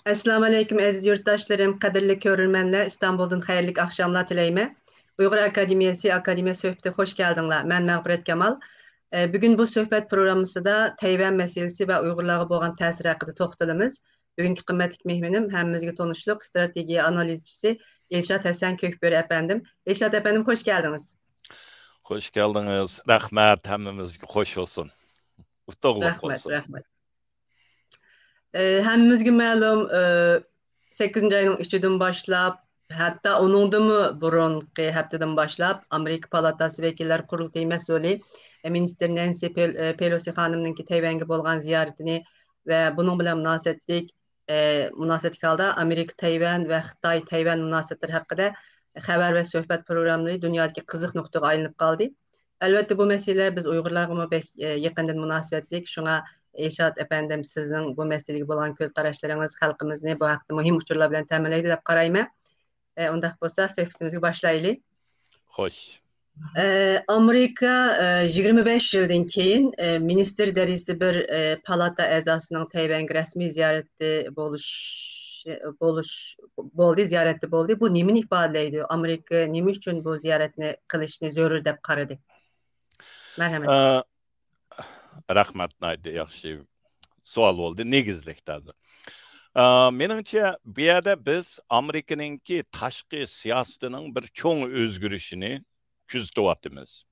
Assalamu alaikum aziz yurttaşlarım, kadirli körülmenler, İstanbul'dan hayırlı akşamlar dileyme. Uygur Akademiyesi, Akademiya Söhbeti hoş geldinler. Ben Məğbirət Kemal. Bugün bu söhbət programımızda Tayvan meselesi ve Uygurlara boğan təsir hakkında toxtalımız. Bugünkü kıymetli mehmenim, hemimizge tanışlık, strateji analizcisi İlşat Hasan Kökbörü efendim. İlşat efendim hoş geldiniz. Hoş geldiniz. Rahmet, hemimiz hoş olsun. Uftağılık Rahmet, olsun. rahmet. Hemimizge məlum 8-ci ayının 3-dən başlap, hatta onundan mı burunki haftadan başlap Amerika Palatası Vekiller Kurultayı məsulü Minister Nancy Pelosi xanımınki Tayvan'a bolğan ziyaretini ve bunun bilen münasebet halda Amerika Tayvan ve Xitay Tayvan münasebetleri hakkında haber ve sohbet programları dünyadaki kızık noktaga aylanıp kaldı. Elbette bu mesele biz Uygurlarga pek yakından münasebetlik. Şuna İlşat efendim sizin bu meseleye olan göz qarashlarınız halkımızı bu haqda mühim uçurlar bilen təminləydi dep qarayma. Ondaq bolsa söhbətimizə başlayalım. Hoş. Amerika 25 yıldan keyin minister derisi bir palata əzasının Tayvan resmi ziyareti ziyareti boldu. Bu nimin ifadələydi? Amerika nimi üçün bu ziyaretini qilishni zörür dep qaradı? Merhamet. Rahmet naydı, yaxşı sual oldu. Negizlikdadır. Menimce bir yerde biz Amerika'nınki taşqi siyasetinin bir çoğun özgürüşünü küzdüvatımız.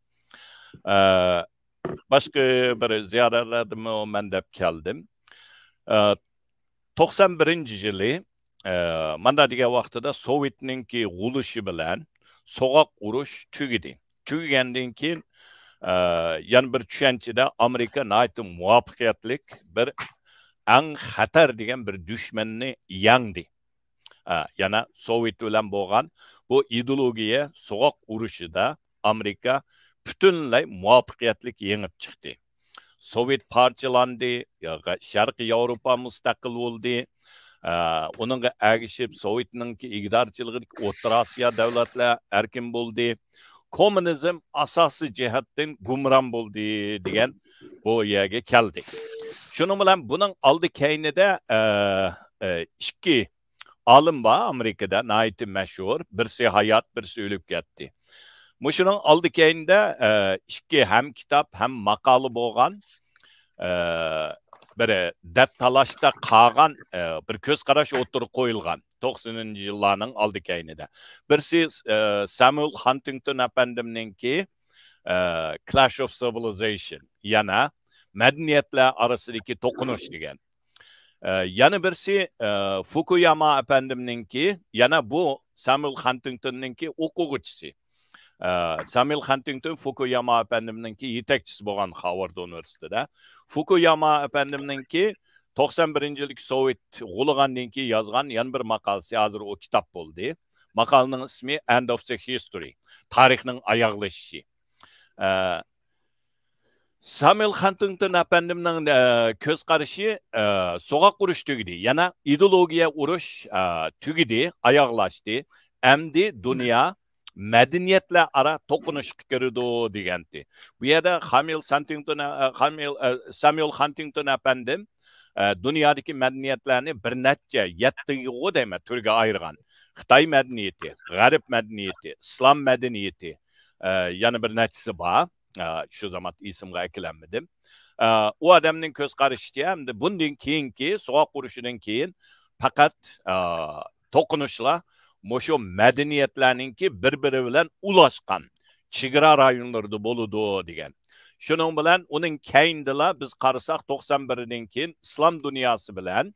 Başka bir ziyaretlerime o mendep geldim. 91. yılı manda diye vaxtıda Sovyetninki guluşu bilen soğuk uruş tügidi. Tügenden keyin yani bir düşüncede Amerika nayet muvaffakiyetlik bir en xatar degan bir düşmanını yendi. Yani Sovyet bilen boğan bu ideologiya soğuk uruşida Amerika bütünlay muvaffakiyetlik yengip çıktı. Sovyet parçalandı, Şarkı Avrupa müstakil oldu. Onunla ergişip Sovyetninki igdarçılığı Orta Asya devletler erkin buldu. Komünizm asası cihetten gumran buldu degan bu yerge geldi. Şunun bilen bunun aldı keynide iki alım var Amerika'da nayeti meşhur. Birisi hayat, birisi ölüp gitti. Şunun aldı keynide iki hem kitap hem makalı boğan bir dep talaşta kağan bir köz karaş oturup koyulgan 90. yıllarının aldı keynide. Birisi Samuel Huntington efendimninki Clash of Civilization yana medeniyetler arasındaki dokunuş degan. Yana birisi Fukuyama efendimninki yana bu Samuel Huntington'ninki okuguchisi. Samuel Huntington Fukuyama efendimninki yetekçisi boğan Harvard Üniversitede. Fukuyama efendimninki 91. yıllık Sovyet gulğanninki yazgan yan bir makalesi hazır o kitap oldu. Makalının ismi End of the History. Tarihinin ayaklaşışı. Samuel Huntington efendimnin köz karışı soğuk uruş tügidi. Yani ideologiya uruş tügidi, ayaklaştı. Emdi dünya medeniyetle ara tokunuşuk görüdü degendi. Bu yerde Samuel Huntington efendim dünyadaki medeniyetlerini bir netçe yettiği o deme türge ayırgan. Xitay medeniyeti, Garip medeniyeti, İslam medeniyeti yani bir netçisi var. Şu zaman isimga eklenmedim. O adamın köz karıştı hem de bundan keyinki soğuk uruşundan keyin fakat tokunuşla şu medeniyetlerninki birbiri bilen ulaşkan çigara rayonlarda boludu degan. Şunun bilen onun keyindila biz qarısak 91'den keyin İslam dünyası bilen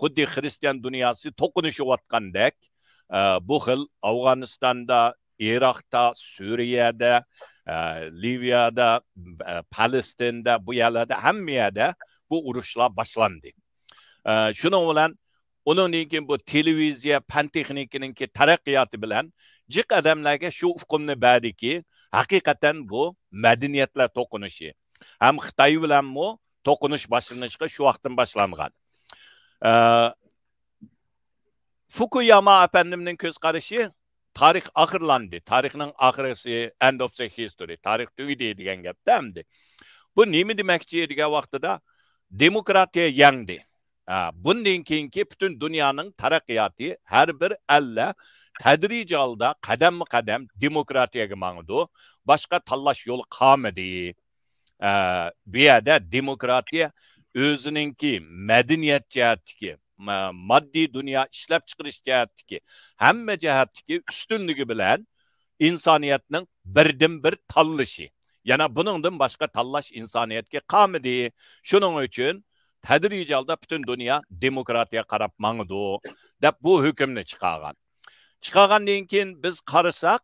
xuddi Hristiyan dünyası tokunuşu vatqandek bu xil Afganistan'da, Irak'ta, Suriye'de, Libya'da, Palestin'de, bu yerlerde hem yerde bu uruşlar başlandı. Şunun bilen onun için bu televizya, pen texnikinin ki terakkiyatı bilen cik adamlarga şu ufkumni berdi ki hakikaten bu medeniyetler tokunuşu. Hem Xitay bilen bu tokunuş başlanışka şu vaktin başlangan. Fukuyama efendiminin köz karışı tarih ahırlandı. Tarihinin ahırısı end of the history. Tarih tüydü degan gap demdi. Bu nemi demekçi degan vaqtida demokratiya yendi. bundan keyinki bütün dünyanın taraqqiyoti her bir elle tadrici alda qadam demokratiyaga mangdi. Başka tanlash yo'li qolmadi. Bu yerda demokratiya o'zininki madaniyat jihatdagi, moddiy dunyo ishlab chiqarish jihatdagi hamma jihatdagi ustunligi bilan insoniyatning birdan bir tanlashi. Yana buningdan boshqa tanlash insoniyatga qolmadi. Shuning uchun tadrici alda bütün dünya demokratiya qarab mangdi deb bu hukmni chiqargan. Chiqargandan keyin biz qarasak,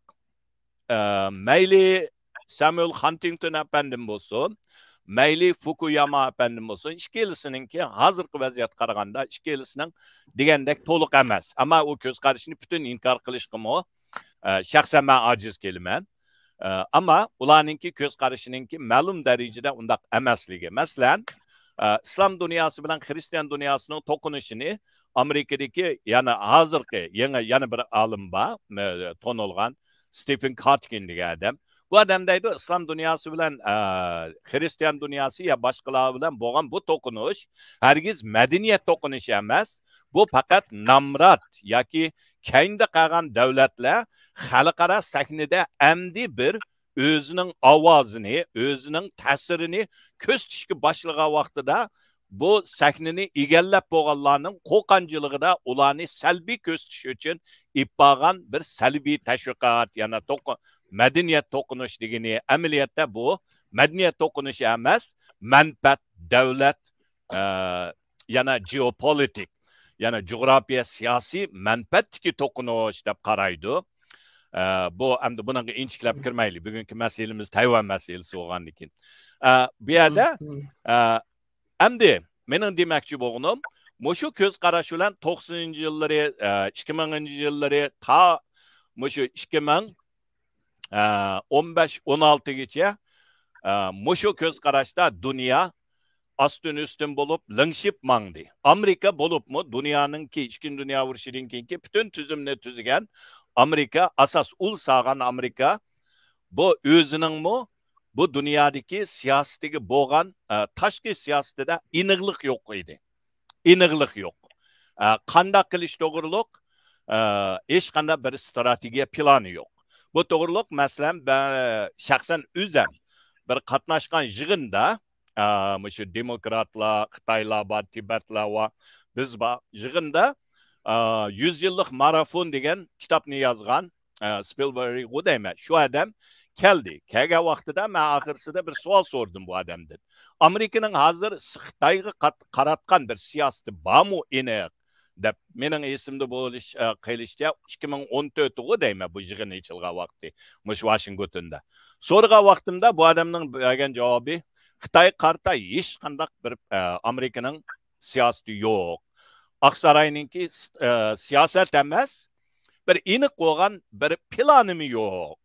mayli Samuel Huntington efendim bo'lsin, mayli Fukuyama efendim bo'lsin, ikkilisininki hozirgi vaziyat qaraganda ikkilisining degandek to'liq emas. Ammo u ko'z qarashini butun inkor qilishga shaxsan men ojiz kelaman. Ammo ularninki ko'z qarashininki ma'lum darajada undaq emasligi. Masalan, İslam dünyası bilan Hristiyan dünyasının to'qinishini Amerikadagi yana hozirgi yana bir olim bor, tonilgan Stephen Kotkin degan odam. Bu odam deydi, İslam dünyası bilan Hristiyan dünyası ya boshqalar bilan bo'lgan bu to'qinish hargiz madaniyat to'qinishi emas. Bu faqat namrat yoki keyinda qolgan davlatlar xalqaro sahnada amdi bir özünün avazını, özünün təsirini köz tişki başlığa vaxtıda bu səhnini egəllab boğanlarının qoqancılığı da ulanı səlbi köz tişi üçün ibbağan bir səlbi təşviqat, yani mədəniyyət toqunuş degini əməliyyatda bu mədəniyyət toqunuşu emas, mənfət, dövlət, yani geopolitik, yani coğrafiya, siyasi mənfətdiki toqunuş deb qaraydı. Bu hamda bunun inçiklab kirmayli. Bugünkü meselemiz Tayvan meselesi olan için. Bu yerda hamda mening demoqchi bo'lganim, mushu ko'z qarash bilan 90-yillari, 2000-yillari ta mushu 2015-16gacha mushu ko'z qarashda dunyo astın üstün bulup lingshib mangdi. Amerika bo'libmi dunyoninki Ikkinchi dunyo urushidan keyingi bütün tuzumni tuzgan Amerika, asas ul sağan Amerika, bu özünün bu dünyadaki siyaseti boğan, taşki siyasetinde iniqlik yok idi. İniqlik yok. Qanda qilish to'g'riliq, hech qanday bir strategiya plani yok. Bu to'g'riliq, masalan, ben shaxsan o'zim bir qatnashgan yig'inda, shu demokratlar, Xitoylar bor, Tibetlar va biz bor yig'inda 100 yıllık marafon degan kitapni yazgan Spielberg o deyman. Şu adam keldi. Kelgan vaqtida men oxirsida bir savol so'rdim bu odamdan. Amerikaning hozir Xitoyga qaratgan bir siyosati bormi aniq deb mening esimda bo'lish qilishda 2014 o deyman bu yig'in ichilgan vaqti, mush Washingtonda. So'rgan vaqtimda bu odamning bergan javobi Xitoy qarta hech qanday bir Amerikaning siyosati yo'q. Aksaray'ınki siyaset emas, bir iniq bo'lgan bir planı yo'q.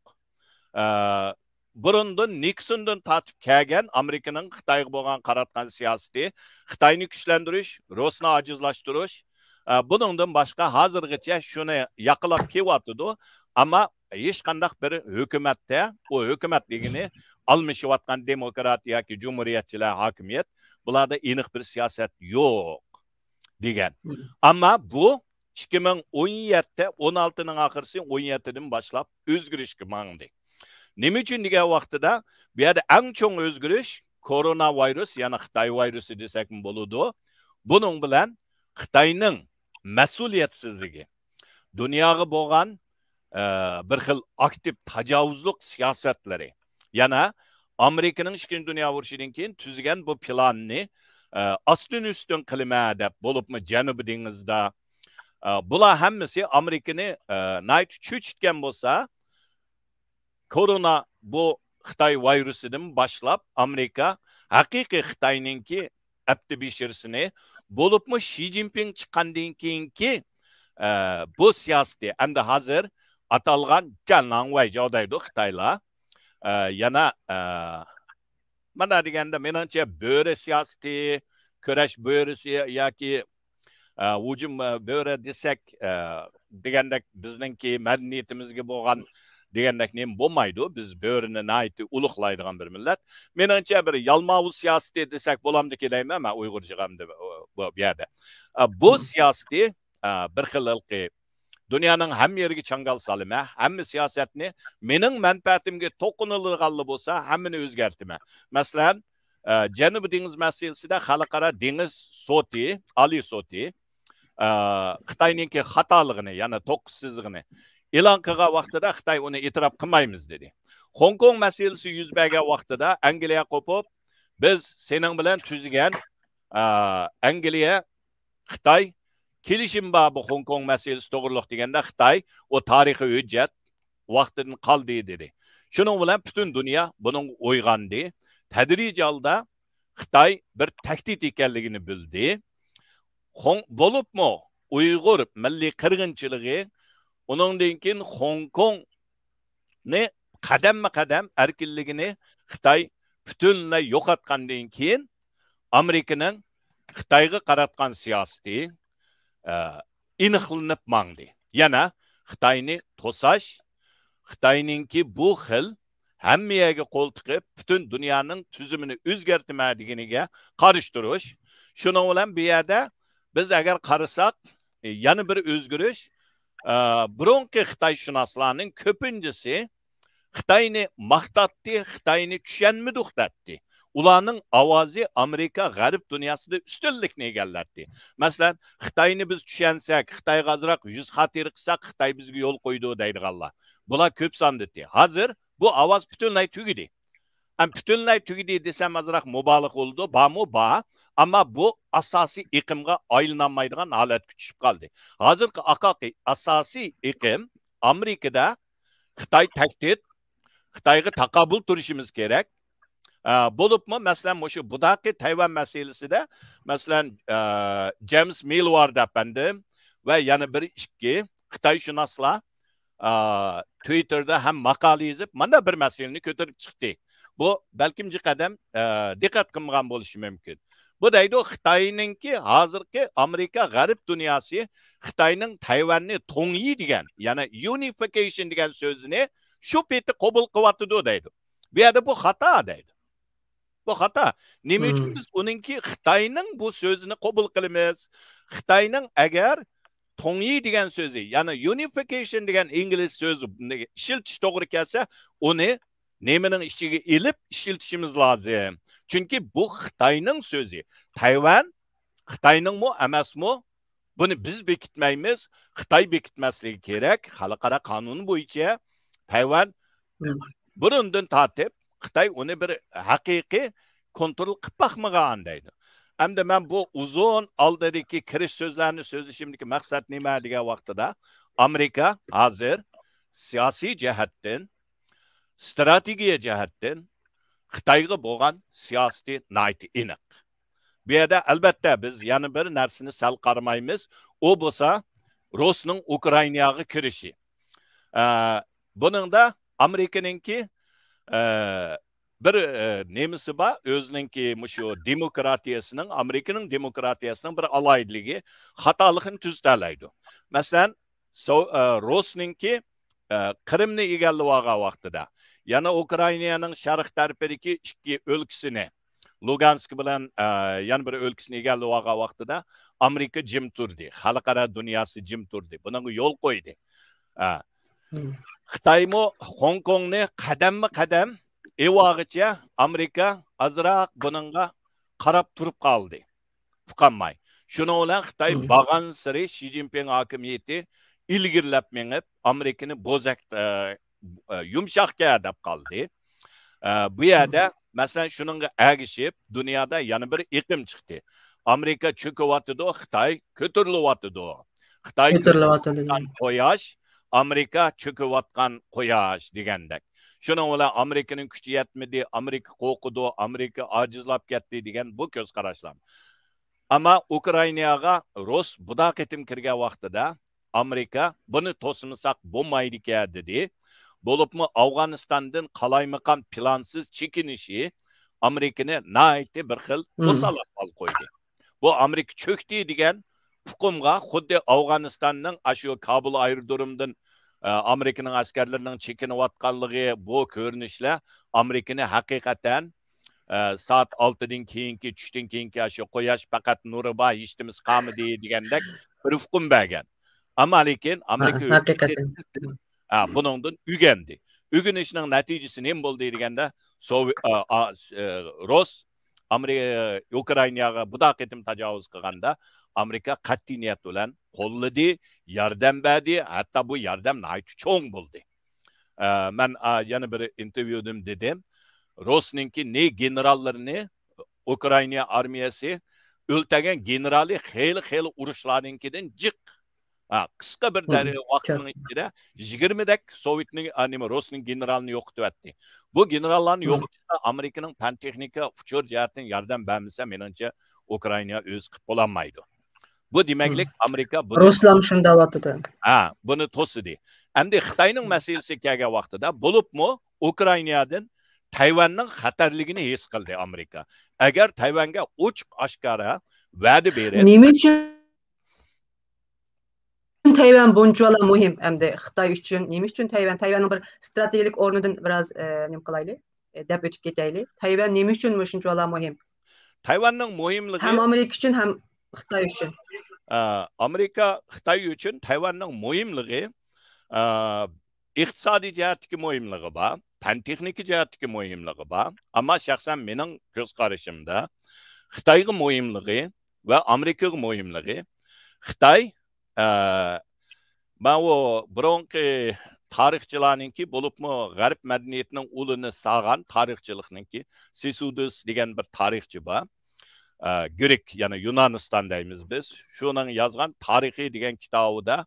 Burundan Nixon'dan tatib kelgan Amerikaning Xitoyga bo'lgan qaratgan siyosati, Xitoyni kuchlantirish, Rossni ajizlashtirish, buningdan boshqa hozirgacha shuni yaqinlab kelyapti, ammo hech qanday bir hukumatda, o hukumat degani almashayotgan demokrat yoki jumhuriyatchilar hokimiyat, bularda iniq bir siyosat yo'q degan. Ama bu 2017'de 16'nın ahırsı 17'den başlap özgürüşkü mangdi. Nima uchun degan vaqtida bu yerda eng cho'ng o'zgarish koronavirus, ya'ni Xitoy virusi desak bo'ladi. Buning bilan Xitoyning mas'uliyatsizligi, dunyoga bo'lgan bir xil aktiv tajovuzlik siyosatlari, yana Amerikaning Ikkinchi dunyo urushidan keyin tuzgan bu planni astın üstün qilma deb bo'libmi Janubiy dengizda. Bular hammasi Amerikani nayt cho'chitgan bo'lsa, korona bu Xitoy virusidan boshlab Amerika haqiqiy Xitoyninki abdi bishirsini bo'libmi Xi Jinping chiqqandan keyinki bu siyosati hamda hozir atalgan Janlangway joydaydi Xitoylar. Yana mana deganda menimcha bo'ri siyosati, kurash bo'risi yoki hujum bo'ri desak, degandek bizningki madaniyatimizga bo'lgan degandek nem bolmaydı. Biz böğrüne naiti uluqlaydigan bir millet. Menimce bir yalmavu siyaseti desek bolamdiki deyim ama Uygurcağımda bu yerde. Bu siyaseti bir xil dünyanın hem yergi çangal salıma, hem siyasetini mening menfaatimge toqunulganlı bolsa, hemmini özgertime. Mesela Janubi dengiz meselesinde xalqaro dengiz soti, Ali soti, Xitayninki xataligini, yani toqsizligini e'lon qilgan vaqtida Xitoy uni e'tirof qilmaymiz dedi. Hong Kong meselesi yuz bergan vaqtida Angliya qo'pib, biz sening bilan tuzgan Angliya Xitoy kelishim bor bu Hong Kong meselesi to'g'riliq deganda Xitoy o tarixiy hujjat vaqtidan qoldi dedi. Shuning bilan butun dunyo buning uyg'ondi. Tadrijiy holda Xitoy bir tahdid ekanligini bildi. Bo'libmi Uyg'ur milliy qirg'inchiligi uningdan keyin Hong Kongni qadamma-qadam erkinligini Xitoy butunlay yo'qotgandan keyin Amerikaning Xitoyga qaratgan siyosati iniqlanib mangdi. Yana Xitoyni to'sash, Xitoyninki bu xil hammaga qo'l tiqib, butun dunyoning tuzumini o'zgartirmaydiganiga qarshi turish. Shuning bilan bu yerda biz agar qarasak, yana bir o'zgarish, burunqi Xitoyshunoslarning ko'pinchisi Xitoyni maqtatdi, Xitoyni tushunmadik dedi. Ularning ovozi Amerika g'arb dunyosida ustunlikni egallatdi. Masalan, Xitoyni biz tushunsak, Xitoyga azroq yuz xatir qilsak, Xitoy bizga yo'l qo'ydi deydiganlar. Bular ko'p sonda. Hozir bu ovoz butunlay tugidi. Butunlay tugidi desam azroq mubolag'a bo'ldi, bormi bor, ammo bu asosiy iqimga aylanolmaydigan holatga tushib qoldi. Hozirgi haqiqiy asosiy iqim Amerikada Xitoy tahdid, Xitoyga taqobil turishimiz kerak. Bo'libmi, masalan, o'sha budaqi Tayvan masalasida, masalan, James Millward apandim va yana bir ikki Xitoyshunoslar Twitterda ham maqola yozib, mana bir masalani ko'tarib chiqdi. Bu balkim qadam diqqat qilmagan bo'lishi mumkin. Bu deydi Xitoyninki hozirgi Amerika g'arb dunyosi Xitoyning Tayvanni to'ngyi degan, yana unification degan so'zini shu peti qabul qilyapti deydi. Bu yerda bu xato deydi. Bu xato. Nima uchun biz uningki Xitoyning bu so'zini qabul qilamiz? Xitoyning agar to'ngyi degan so'zi, ya'ni unification degan ingliz so'zi ishiltish to'g'ri kelsa, uni nemaning ichiga ilib ishiltishimiz lozim. Chunki bu Xitoyning so'zi. Tayvan Xitoyningmi emasmi? Buni biz bekitmaymiz, Xitoy bekitmasligi kerak. Xalqaro qonun bo'yicha Tayvan burundan tortib Xitoy uni bir haqiqiy kontrol qilib baxmagan deydi. Hamda men bu uzun oldidagi kirish so'zlarini so'zlashimdagi maqsad nima degan vaqtida Amerika hozir siyosiy jihatdan, strategiya jihatdan Xitoyga bo'lgan siyosiy nayti aniq. Bu yerda albatta biz yana bir narsani sal qaramaymiz. U bo'lsa Rossiyaning Ukrainaga kirishi. Buningda Amerikaninki bir nemisi bor, o'zininki shu demokratiyasining, Amerikaning demokratiyasining bir alaydligi, xatoligini tuzatalaydi. Masalan, Rossiyaninki Qrimni egallab olgan vaqtida, yana Ukrainaning sharq tarafidagi ikki o'lkasini, Lugansk bilan yana bir o'lkasini egallab olgan vaqtida Amerika jim turdi, xalqaro dunyosi jim turdi. Bunga yo'l qo'ydi. Xitoymi Hong Kongni qadamma-qadam evog'icha Amerika azroq buningga qarab turib qoldi. Tuqanmay. Shuning bilan Xitoy bag'an siri Xi Jinping hokimiyati ilgirlab menib Amerikani bo'zak yumshoqga deb qoldi. Bu yerda masalan shuningga agishib dunyoda yana bir iqlim chiqdi. Amerika cho'kyapti, Xitoy ko'tarilyapti. Xitoy ko'tarilyapti. Quyosh Amerika cho'kayotgan quyosh degandek. Shuning bilan Amerikaning kuchi yetmadi, Amerika qo'rqidi, Amerika ojizlab ketdi degan bu ko'z qarashlar. Ammo Ukrainaga Rus buda qitim kirgan vaqtida Amerika buni to'smasak bo'lmaydi dedi. Bo'libmi Afg'onistondan qalaymaqan plansiz chekinishi Amerikani nayti bir xil to'salab qo'ydi. Bu Amerika cho'kdi degan hukmga xuddi Afg'onistonning ashu Kabul aerodromidan Amerika'nın askerlerinin çekinip atkallığı bu görünüşle Amerika'nı hakikaten saat 6'dan keyinki, 3'ten keyinki aşı koyaş fakat nuru bağ iştimiz kamı diye degендek bir ufkum bəgen. Ama lekin Amerika Hakikaten. bunundan ügendi. Ügenişinin neticesi ne oldu degende Rus Amerika Ukrayna'ya bu da ketim tecavüz kılganda Amerika kat'i niyet olan kolladı, yardım verdi, hatta bu yardım nayt çoğun buldu. Ben yana bir interview'dum dedim. Rus'ninki ne generallarını Ukrayna armiyası ültegen generali xeyli uruşlarınkiden cık. Kısa bir vaktinin içinde 20 dek Sovyet'nin Rus'nin generalini yoktu etti. Bu generalların yoktuğunda Amerika'nın pen teknik uçur cihetten yardım vermese menence Ukrayna öz kıp olamaydı. Bu demeklik Amerika bunu Ruslam şunda alatıdı. Bunu tosidi. Hem de Xitayning meselesi kelgan vaqtida bulup mu Ukraynadan Tayvanning xatarligini his qildi Amerika. Agar Tayvanga ochiq oshkora va'da berib, nima uchun Tayvan bunchalar muhim hamda Xitoy uchun nima uchun Tayvanning bir strategik o'rnidan biraz nima qilaylik? Deb o'tib ketaylik. Tayvan nima uchun shunchalar muhim? Tayvanning muhimligi ham Amerika uchun ham Xitoy uchun. Amerika Xitoy uchun Tayvanning muhimligi iqtisodiy jihatdagi muhimligi bor, fan texnika jihatdagi muhimligi bor. Ammo shaxsan mening ko'z qarashimda Xitoyga muhimligi va Amerikaga muhimligi Xitoy ben o bronki tarixçilarınki bulup mu garip medeniyetinin ulunu sağan tarixçilikninki Sisudus degen bir tarixçi var. Grek yani Yunanistan'dayız biz. Şunun yazgan tarihi degen kitabı da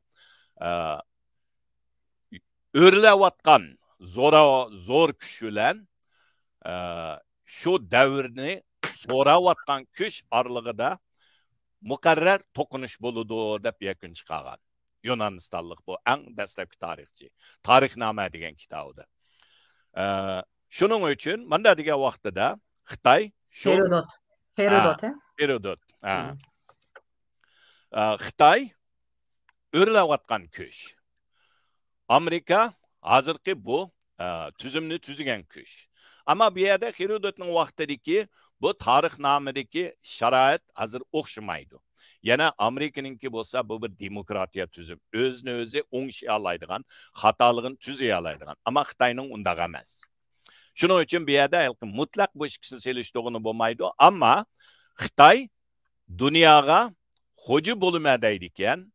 örülevatkan zor küşülen şu devirni soravatkan küş arlığı da mukarrer tokunuş buludu dep yakın çıkargan. Yunanistanlık bu en destekli tarihçi. Tarihname degen kitabı. Şunun için ben de degen vaxtıda Xitay şu Herodot. Xitay örülevatkan küş. Amerika hazırki bu tüzümünü tüzügen küş. Ama bir yerde Herodot'un vaxtideki bu tarihnamedeki şarayet hazır okşamaydı. Yana Amerika'nınki bolsa bu bir demokratiya tüzüm. Özünü özü oң şey alaydıgan, hatalığın tüzüye alaydıgan. Ama Xitayning undaq emas. Şunun için bir yerde mutlak bu ikisini seliştiğini bulmaydı. Ama Xitay dünyaya hocu bulumadaydiken,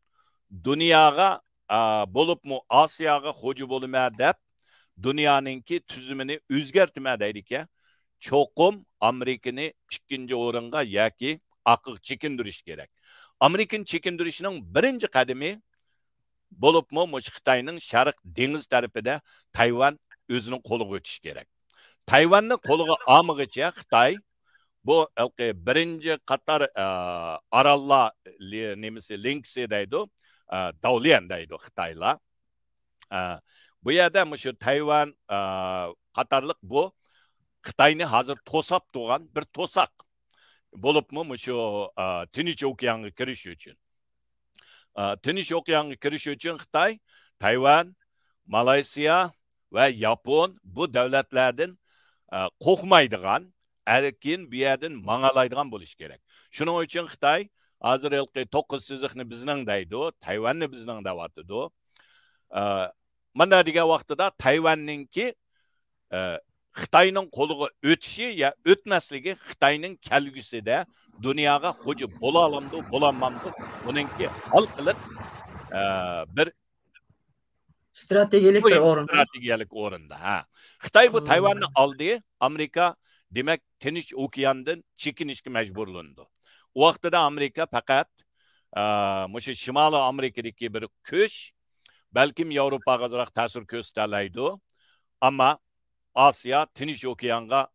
dünyaya bulup mu Asya'ya hocu bulumadaydı, dünyanınki tüzümünü özgertmədaydiken, çoğum Amerika'nı ikinci orunga yaki akık çekindiriş gerek. Amerikan çekindirişinin birinci kademi bulup mu Xitayning Şarq deniz tarafında Tayvan özünün koluğu ötüş gerek. Tayvan'ın koluğu amıgıca Xitay bu birinci Katar aralla nemisi Links'deydi, Dawlian'daydı Xitayla. Bu yerde şu Tayvan Katarlık bu Xitayni hazır tosap doğan bir tosak. Bulup mu şu Tinç Okyanı kiriş için. Tinç Okyanı kiriş için Xitay, Tayvan, Malaysiya ve Japon bu devletlerden korkmaydıgan, erkin bir yerden manalaydıgan buluş gerek. Şunun için Xitay hazır 9 sizikni bizning deydi, Tayvanni bizning devatıdı. Mana degan vaqtida Tayvanninki Xitayning koluğu ötüşü ya ötmesligi Xitayning kelgüside dünyaya hoca bola alamdı, bolanmamdı. Bununki halkılık bir stratejilik bir orun. Stratejilik orunda. Xitay bu Tayvan'ı aldı, Amerika demek Tinç Okyanı'ndan çekinişki mecburlandı. O vaqtida Amerika fakat şu Şimali Amerika'daki bir köş belki Avrupa'ya azırak tasir gösterleydi. Ama Asya, Tinç Okyanı'na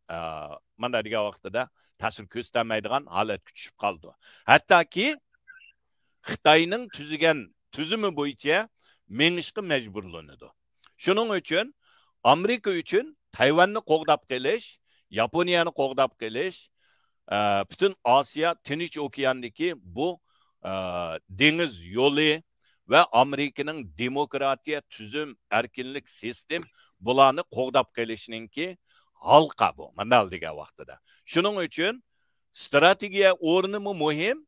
mana degan vaqtida ta'sir ko'rsatmaydigan holatga tushib qoldi. Hattoki Xitoyning tuzgan tuzumi bo'yicha mengishga majburlanadi. Shuning uchun Amerika uchun Tayvanni qo'g'dab kelish, Yaponiyani qo'g'dab kelish, butun Osiyo, Tinch okeandagi bu deniz yo'li ve Amerika'nın demokratiya, tüzüm, erkinlik sistem bularını qoğdap gelişininki halka bu. Mandal degen vaqtida. Şunun için stratejiya o'rnimi muhim,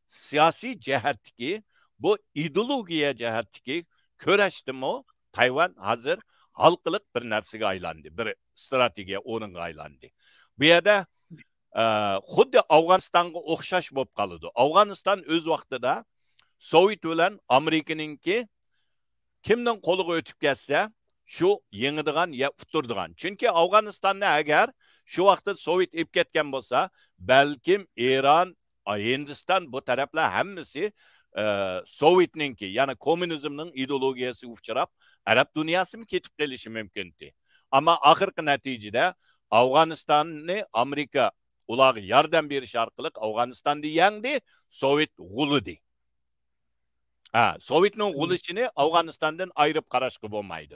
siyasi cihetki, bu ideologiya cihetki köreşdimi Tayvan hazır halkılık bir narsega aylandı. Bir stratejiya o'rnga aylandı. Bu yerda xuddi Afg'onistonga o'xshash bo'lib qoldi. Afg'oniston o'z vaqtida Sovet bilan Amerikaninki kimning qo'liga o'tib ketsa, shu yengidigan ya uturdigan. Chunki Afg'onistonni agar shu vaqtda Sovet ep ketgan bo'lsa, balkim Eron, Hindiston bu taraflar hammasi Sovetninki, ya'ni kommunizmning ideologiyasiga uchrab, Arab dunyosimi ketib qolishi mumkin-di. Ammo oxirgi natijada Afg'onistonni Amerika ularga yordam berish orqali Afg'onistonni yengdi, Sovet g'ulidi. Sovetning g'ulishini Afg'onistondan ayirib qarashga bo'lmaydi.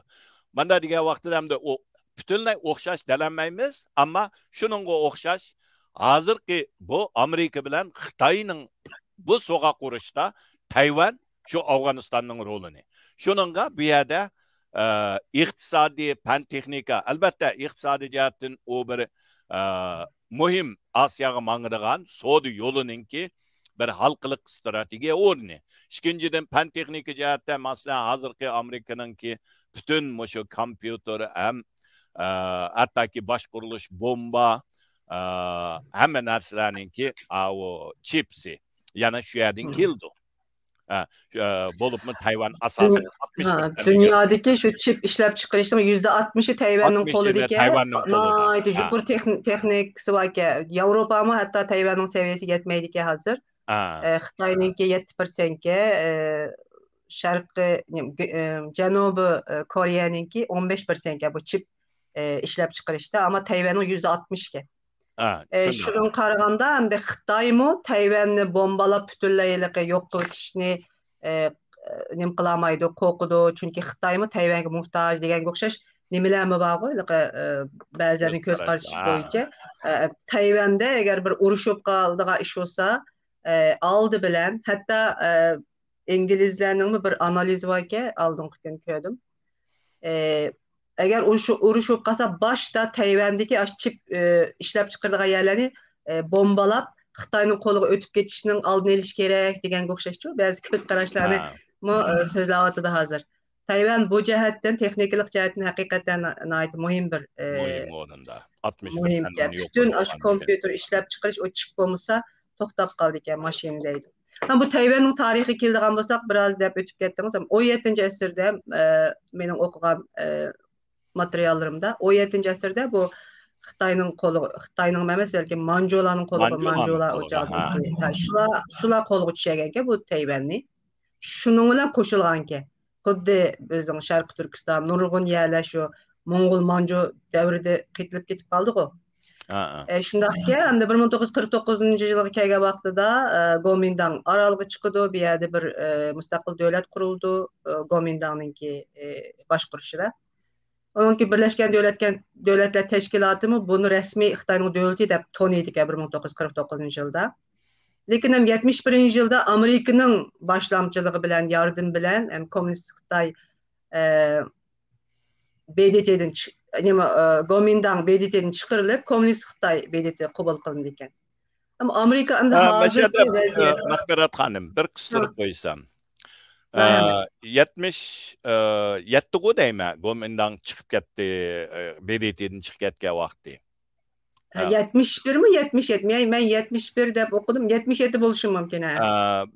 Bunda degan vaqtda hamda o butunlay o'xshash delanmaymiz, ammo shuningga o'xshash hozirgi bu Amerika bilan Xitoyning bu so'g'a qurishda Tayvan shu Afg'onistonning rolini. Shuningga bu yerda iqtisodiy, fan texnika, albatta iqtisodiy jihatdan u bir muhim Osiyoga mang'idigan savdo yo'lininki bir halkılık stratejiya o'rni. İkinciden fan texnika jihatda masalan hozirgi Amerikaningki bütün mushu kompyuter ham hattoki bosh qurilish bomba hamma narsalarninki o chipsi yana shu yerdan keldi. Bo'libmi Tayvan asosan 60 dünyadaki şu çip işlep çıkarışının %60'ı Tayvan'ın koludaki naydı yukur teknikisi var ki Avrupa ama hatta Tayvan'ın seviyesi yetmeydi ki hazır. Xitoyninki 7%, Şarkı Janubi Koreyaninki 15% bu çip işlep çıkarışta ama Tayvan'ın %60'ki. Şunun qaraganda hamda Xitoymi Tayvanni bombalab butunlayliqi yo'q qilishni nim qilmaydi, qo'rqidi. Chunki Xitoymi Tayvanga muhtoj deganga o'xshash nimalarmi bor-ku, ba'zan ko'z qarashi bo'yicha. Tayvanda agar bir urushib qoldigan ish bo'lsa, aldı bilan hatta İngilizlarning bir analizi varki aldığım gün ko'rdim. Eğer urushib qolsa boshda Tayvandagi chip ishlab chiqaradigan yerlarni bombalab Xitoyning qo'liga o'tib ketishining oldini olish kerak deganga o'xshashchu. Ba'zi ko'z qarashlarni so'zlayotdi hozir. Tayvan bu jihatdan texnikalik jihatdan haqiqatan muhim bir muhim o'rinda. 60 muhim. Bütün shu kompyuter ishlab chiqarish o chip bo'lmasa to'xtab qoldi ekan mashina deydi. Bu Tayvanning tarixiga keladigan bo'lsak, biroz deb o'tib ketdingiz. 17-asrda mening o'qigan materiallarimda 17-asrda bu Xitoyning emas, balki Manjularning qo'liga Manjular o'chog'i. Shular qo'lga tushaganki bu Tayvanni. Shuning bilan qo'shilganki, xuddi bizning Sharq Turkiston, nurg'un yerlar shu Mo'ng'ul Manju davrida qitilib ketib qoldi-ku. Shundaqki, hamda 1949-yilga kelgan vaqtida Kuomintang orolga chiqdi, bu yerda bir mustaqil davlat qurildi, Kuomintangninki boshqurishida. Onunki Birleşken Devletler Teşkilatı mı bunu resmi Xitoyning davlati deb tanıydı 1949-yilda. Lekin 71-yilda Amerikaning boshlamchiligi bilan, yardım bilan Kommunist Xitoy BDT'den Kuomintang BDT'den chiqarilib, Kommunist Xitoy BDT qabul qilindi ekan. Ama Amerika endi hozirgi vaziyat Mahfirat xonim, bir qistirib qo'ysam. 77 deyman, Kuomintang chiqib ketdi, BDT'den chiqib ketgan vaqti. 71 mi 77 mi? Ben 71 deb o'qidim. 77 bo'lishi mumkin.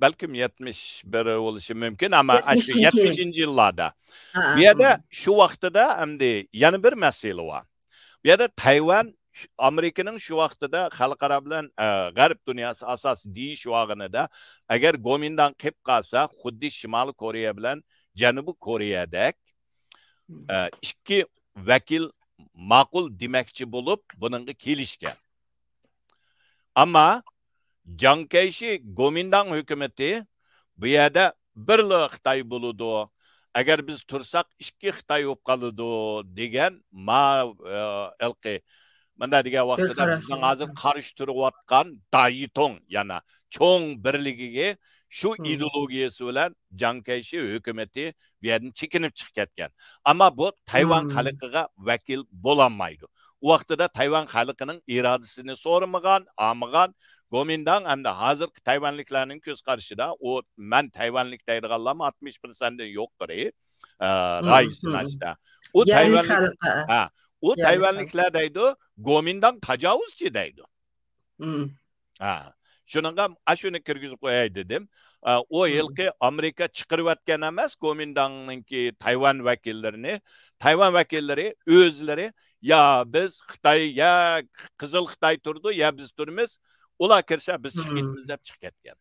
Balkim 71 bo'lishi mumkin, ammo 70-yillarda. Bu yerda shu vaqtida hamda yana bir masala bor. Bu yerda Tayvan Amerikaning shu vaqtida xalqaro bilan g'arb dunyosi asos deyish vaqtida agar Kuomintang qilib qolsa, xuddi Shimoliy Koreya bilan Janubiy Koreyadek ikki vakil ma'qul demakchi bo'lib buningga kelishgan. Ammo Chiang Kai-shek Kuomintang hukumati bu yerda birli Xitoy bo'ladi. Agar biz tursak ikki Xitoy bo'lib qoladi degan ilqi Manda degan Göz vaqtida qarashi. bizning hozir qarshi turayotgan Dayton yana cho'ng birligiga shu ideologiyasi bilan Jankayshi hukumati bu yerdan chekinib chiqib ketgan. Ammo bu Tayvan xalqiga vakil bo'lolmaydi. U vaqtida Tayvan xalqining irodasini so'ramagan, olmagan. Gomindang hamda hozirgi Tayvanliklarning ko'z qarashida u men Tayvanlik deydiganlar 60% dan yo'qdir. Raisini açtı. O Yerli Tayvanlik xalqi. ha, o Yerli Tayvanliklar deydi, Gomindang tajovuzchi deydi. Ha. Şununla aşını kirgizib qo'yay dedim. O yilki Amerika chiqarayotgan emas Gomindangninki Tayvan vakillerini. Tayvan vakilleri o'zlari ya biz Xitoy ya Qizil Xitoy turdi ya biz turmiz. Ular kirsa biz chiqitimiz deb chiqib ketgan.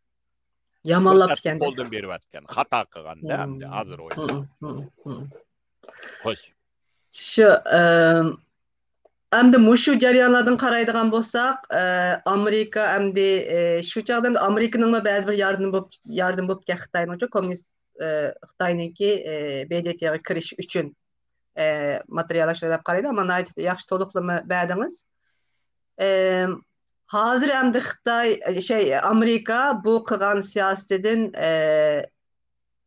Yamanlab ketgan. Qo'ldan berayotgan, xato qilganda hamda hozir o'ylayman. Xo'sh. Şu Әмді мұшу жариянладың қарайдыған болсақ, Америка әмді şu çağdan Amerika'nın mı bazı bir yardım bop ki Xitay'nın çok komünist Xitay'nın ki BDT'ye kiriş üçün materyallaştırıp qaraydı ama nayt yaxşı toluqlama bədiniz. Hazır əmdə Xitay Amerika bu qılğan siyasetin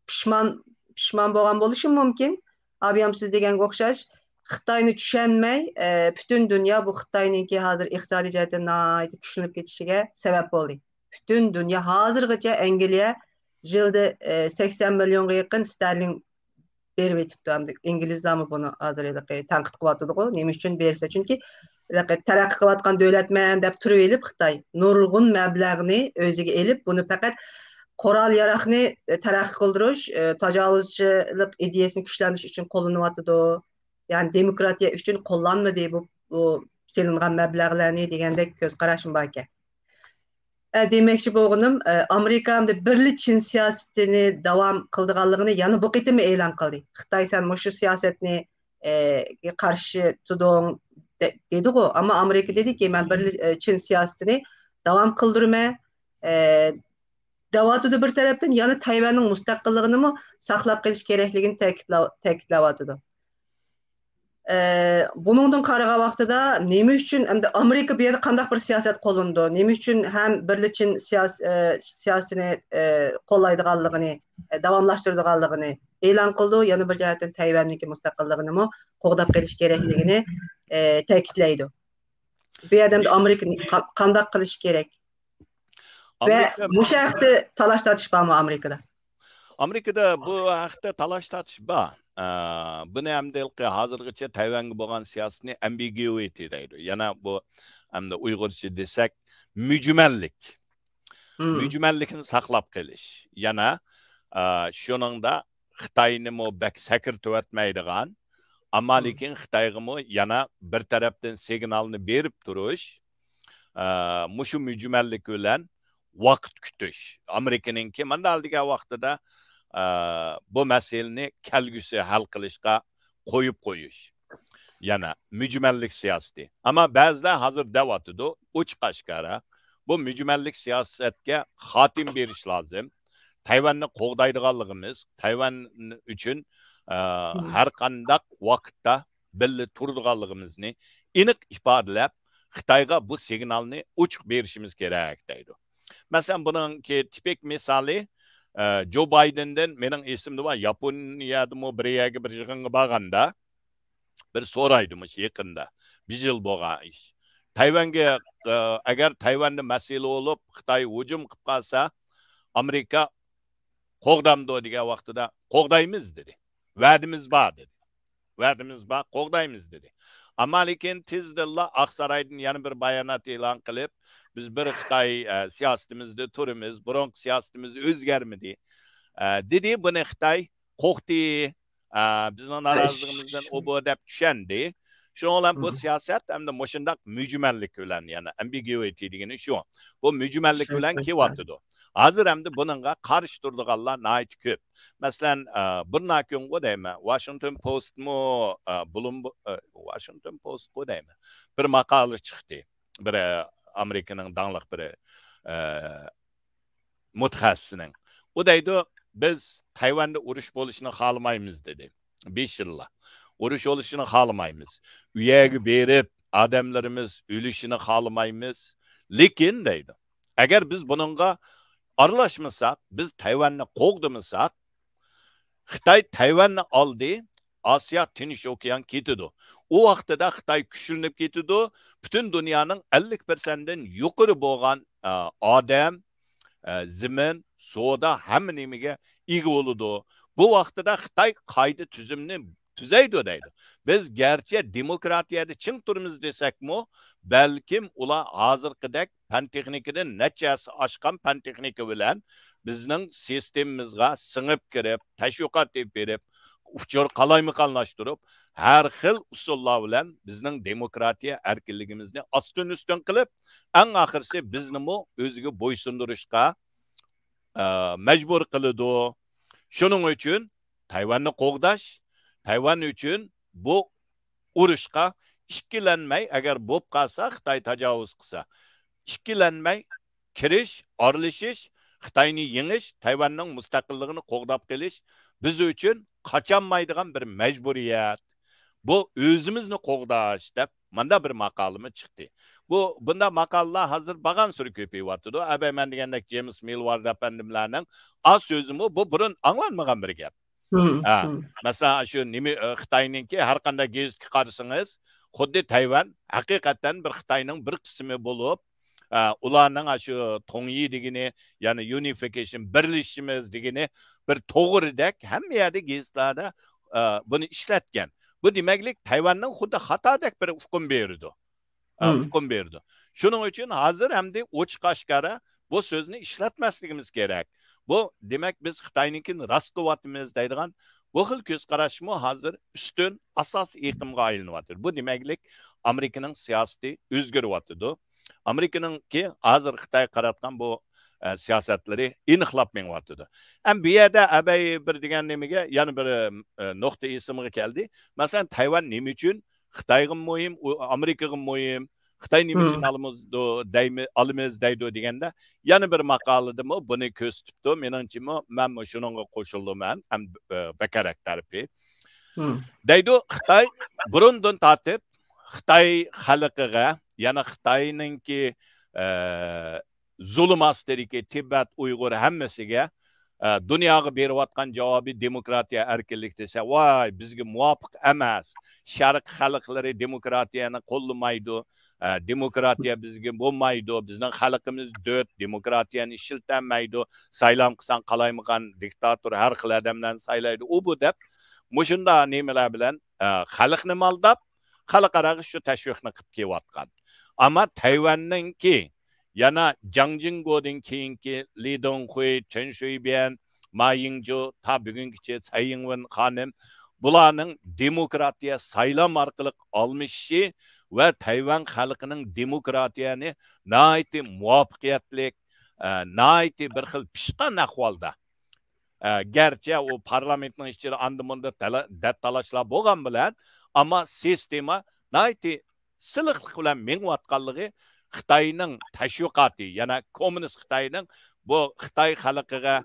pişman bolğan boluşu mümkün. Abiyam siz degen oxşaş Xitayni düşenmey, bütün dünya bu Xitayninki hazır iqtisadi cəhətdən nəhayət güclənib ketişigə səbəb oldu. Bütün dünya hazırgıca Angliya yılda 80 milyonga yaxın sterlin berib etibdi. İngiliz zamı bunu hazır tanqid qılatıdı. Nima üçün bersə? Çünki tərəqqi qılatqan dövlətmən deb turub elib Xitay nurgun məbləğini özüge elib bunu faqat Koral yaraqni tərəqqi qıldırış, təcavüzçülük ideyasını gücləndiriş üçün qollanyaptı. Yani demokratiya üçün kullanmadı bu selingan məbləğlərini degəndə göz qarashım var ki. Deməkçi boğunum, Amerika hamda birli Çin siyasetini davam qıldığanlığını yani bu qitim elan qıldı. Xitay sen şu siyasetini qarşı tudun dedi o ama Amerika dedi ki ben birli Çin siyasetini davam qıldırma davatıdı bir taraftan yani Tayvan'ın müstakillığını mı saqlab qilish kerakligini ta'kidlawatıdı. Bunundan qarağa vaqtida nima üçün hamda Amerika bu yerda qandaq bir siyosat qo'llandi? Nima üçün ham birli Çin siyosatini qo'llaydiganligini, davomlashtiradiganligini e'lon qildi, yana bir jihatdan Tayvanniki mustaqilligini mi qo'g'dab qilish kerakligini ta'kidlaydi. Bu yerda Amerika qandaq qilish kerak? Ve bu haqda talash tartish bormi Amerikada? Amerikada bu haqda talash tartish bor. Buni hamda hozirgacha Tayvanga bo'lgan siyosatni ambiguity deydi. Yana bu hamda Uyg'urcha desak, mujmallik. Mujmallikni saqlab qilish. Yana shuningda Xitoyni mo bak sakirtib o'tmaydigan, ammo lekin Xitoyga mo yana bir tarafdan signalni berib turish, mushu mujmallik bilan vaqt kutish. Amerikaningki mana aldiga vaqtida bu meseleni kelgüsü hal qilishga qo'yib qo'yish. Yana mücmellik siyosati. Ama bazıda hazır devatıdı. Uç qaşqara. Bu mücmellik siyasetga xotim berish lazım. Tayvanni qo'g'daydiganligimiz, Tayvan uchun har qandaq vaqtda birga turadiganligimizni aniq ifodalab, Xitoyga bu signalni ochiq berishimiz kerak deydi. Masalan, buningki tipik misoli Joe Biden'den mening esimde var Yaponiyada mı bir yerga bir yig'inga borganda bir so'raydimiş yaqinda bir yil bo'lgan ish. Tayvanga agar Tayvanni masala bo'lib Xitoy hujum qilib qolsa, Amerika qo'g'damdi degan vaqtida qo'g'daymiz dedi. Va'dimiz bor dedi. Va'dimiz bor, qo'g'daymiz dedi. Ammo lekin tezda Aqsaroydan yana bir bayonot e'lon qilib, biz bir Xitoy siyosatimizda turimiz, burun siyosatimizda o'zgarmadi. Dedi buni Xitoy qo'rqdi, bizning norozligimizdan o bu deb tushundi. Shuning bilan bu siyosat hamda mushundaq mujmallik bilan yana ambiguity degani shu. Bu mujmallik bilan kelyapti. Hozir hamda buningga qarshi turadiganlar nihoyat ko'p. Masalan, bir nakunga deyman, Washington Post mu, Washington Post deyman. Bir maqola chiqdi. Bir Amerika'nın dağlıq bir mutaxassisinin. O deydi, biz Tayvan'da urush bo'lishini xohlamaymiz dedi. 5 yilda. Urush bo'lishini xohlamaymiz. Uyaga berib, adamlarımız ölüşünü xalamaymiz. Lekin deydi. Eğer biz bununla aralashmasak, biz Tayvanni qo'g'dimisak, Xitoy Tayvanni oldi, Osiyo Tinch okean ketidi. O vaqtida Xitoy kuchlanib ketidi. Butun dunyoning 50%dan yuqori bo'lgan odam, zimin, savdo hamma nimaga ega bo'ladi. Bu vaqtida Xitoy qoida tuzumni tuzaydi deydi. Biz gerçi demokratiyada ching turimiz desakmi, balkim ular hozirgidek fan texnikadan nechasi oshgan fan texnika bilan bizning sistemamizga singib kirib, tashviqot berib, uchur qalaymaqonlashtirib, har xil usullar bilan bizning demokratiya erkinligimizni ostin ustin qilib, eng oxirisi bizni o'ziga bo'ysundirishga majbur qiladi. Shuning uchun Tayvanni qo'g'dash, Tayvan uchun bu urushga ikkilanmay, agar bo'lib qolsa, Xitoy tajovuz qilsa, ikkilanmay kirish, aralashish, Xitoyni yengish, Tayvanning mustaqilligini qo'g'dab qilish biz uchun qochanmaydigan bir majburiyat. Bu o'zimizni qo'g'dash deb manda bir maqolimi chiqdi. Bunda maqollar hozir bagan suri ko'payyapti. Abay men degandek James Millward efendimlarning az so'zimi bu burun anglanmagan bir gap. Mesela şu Xitoyninki har qanday gezitga qarasangiz, xuddi Tayvan haqiqatan bir Xitoyning bir qismi bo'lib, ularning shu Tongyi degini, ya'ni unification, birlashishimiz degini bir to'g'ridek hamma yerda gezitlarda buni ishlatgan. Bu demaklik Tayvanning xuddi xatodek bir hukm berdi. Hukm berdi. Shuning uchun hozir hamda ochiq oshkora bu so'zni ishlatmasligimiz kerak. Bu demek biz Xitoyninkini rost qilyapmiz deydigan bu xil ko'z qarashmi hozir ustun asos iqimga aylanyapti. Bu demaklik Amerikaning siyosati o'zgaryapti. Amerikaningki hozir Xitoy qaratgan bu siyosatlari aniqlab menyapti. Ham bu yerda abay bir degan nimaga yana bir nuqta esimga keldi. Masalan, Tayvan nima uchun Xitoyga muhim, Amerikaga muhim? Xitoy nima uchun alimiz deydi deganda yana bir maqoladimi buni ko'z tutdi. Meningcha men shunga qo'shildim ham bakarak tarafi. Deydi Xitoy burundan tortib Xitoy xalqiga, yana Xitoyningki zulm ostidagi Tibet, Uyg'ur hammasiga dunyoga berayotgan javobi demokratiya, erkinlik desa, voy, bizga muvofiq emas. Sharq xalqlari demokratiyani qo'llamaydi. Demokratiya bizga bo'lmaydi, bizning xalqimiz döt, demokratiyani ishiltanmaydi, saylam qilsan qalaymaqan diktator har xil odamlarni saylaydi. U bu deb mushunda nimalar bilan xalqni maldab, xalqaro shu tashviqni qilib kelayotgan. Ammo Tayvanningki yana Jiang Jingguodan keyingi Li Donghui, Chen Shui-bian, Ma Ying-ju, ta bugungacha Tsai Ing-wen xonim bularning demokratiya saylam orqali olmishi ve Tayvan xalqining demokratiyani naiti muvaffaqiyatli, naiti bir xil pishqan ahvolda. Gerçi o parlamentning ichida andimunda talashlar bo'lgan bilan, ammo sistema naiti siliqlik bilan mengayotganligi Xitoyning tashviqoti, yana kommunist Xitoyning bu Xitoy xalqiga,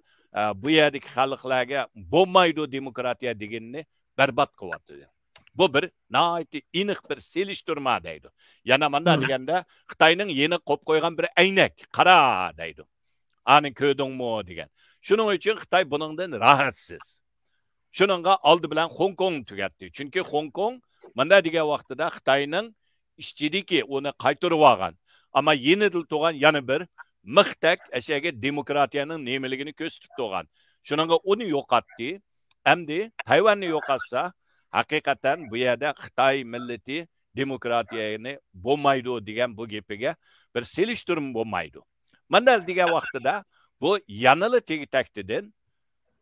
bu yerdagi xalqlarga bo'lmaydi demokratiya deganini barbod qilyapti. Bu bir naiti iniq bir selishtirma deydi. Yana manda deganda Xitoyning yeni qo'yib qo'ygan bir aynak, qara deydi. Ani ko'rdingmi degan. Shuning uchun Xitoy buningdan rohatsiz. Shuningga oldi bilan Hong Kong tugatdi. Chunki Hong Kong manda degan vaqtida Xitoyning ishchidiki uni qaytarib olgan. Ammo yenidil tug'an yana bir mixtak ashaga demokratiyaning nemaligini ko'z tutib turgan. Shuningga uni yo'qotdi. Endi Tayvanni yo'qotsa, haqiqatan bu yerda Xitoy millati demokratiyani bo'lmaydi degan bu gapiga bir selishtirim bo'lmaydi. Mana degan vaqtida bu yanılı tegtaktidan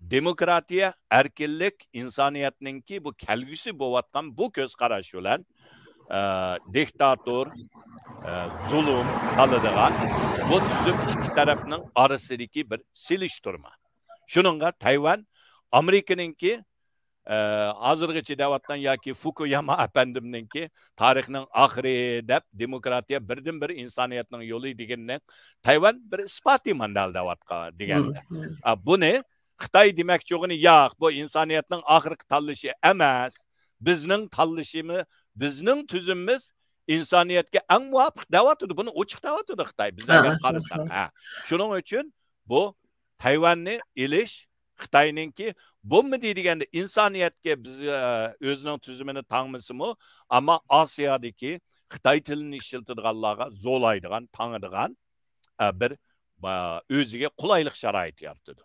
demokratiya, erkinlik, insoniyatningki bu kelgusi bo'layotgan bu ko'z qarash bilan diktator, zulm qiladigan bu tuzum ikki tarafning orasidagi bir selishtirma. Shuningga Tayvan Amerikaningki hozirgacha deyotgan yoki Fukuyama efendimninki tarixning oxiri deb demokratiya birdan bir insoniyatning yo'li deganni Tayvan bir isboti mandal deyotgan deganda. Buni Xitoy demoqchig'ini yo'q, bu insoniyatning oxirgi tanlashi emas. Bizning tanlashimiz, bizning tuzumimiz insoniyatga eng muvofiq deyapti. Buni ochiq deyapti Xitoy. Biz agar qarasak, shuning uchun bu Tayvanni ilish Xitoyninki bo'lmi deydiganda insoniyatga biz o'zining tuzumini tangmisimi, ammo Osiyodagi Xitoy tilini ishlatadiganlarga zo'laydigan, tanıdigan bir o'ziga qulaylik sharoit yaratdi.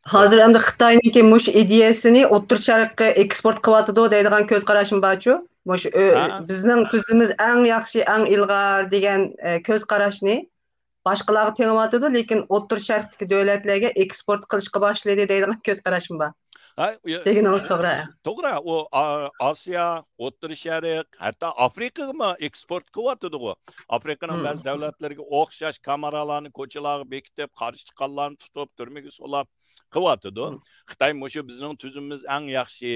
Hazır hem de Xitay'nınki muş ideyasını O'rta Sharqqa eksport qilyapti deydigan ko'z qarashim borchu. Muş bizning tuzumimiz eng yaxshi, eng ilg'or degan ko'z qarashni boshqalarga tengiyapti, lekin O'rta Sharqdagi davlatlarga eksport qilishga boshladi deydigan ko'z qarashim bor. Deganingiz to'g'ri. To'g'ri, u Osiyo, O'rta Sharq, hatto Afrikaga ham eksport qilyapti. Afrikaning ba'zi davlatlariga o'xshash kameralarni ko'chalarga bekitib, qarshi chiqqanlarni tutib, turmaga solib qilyapti. Xitoy mushu bizning tuzumimiz eng yaxshi,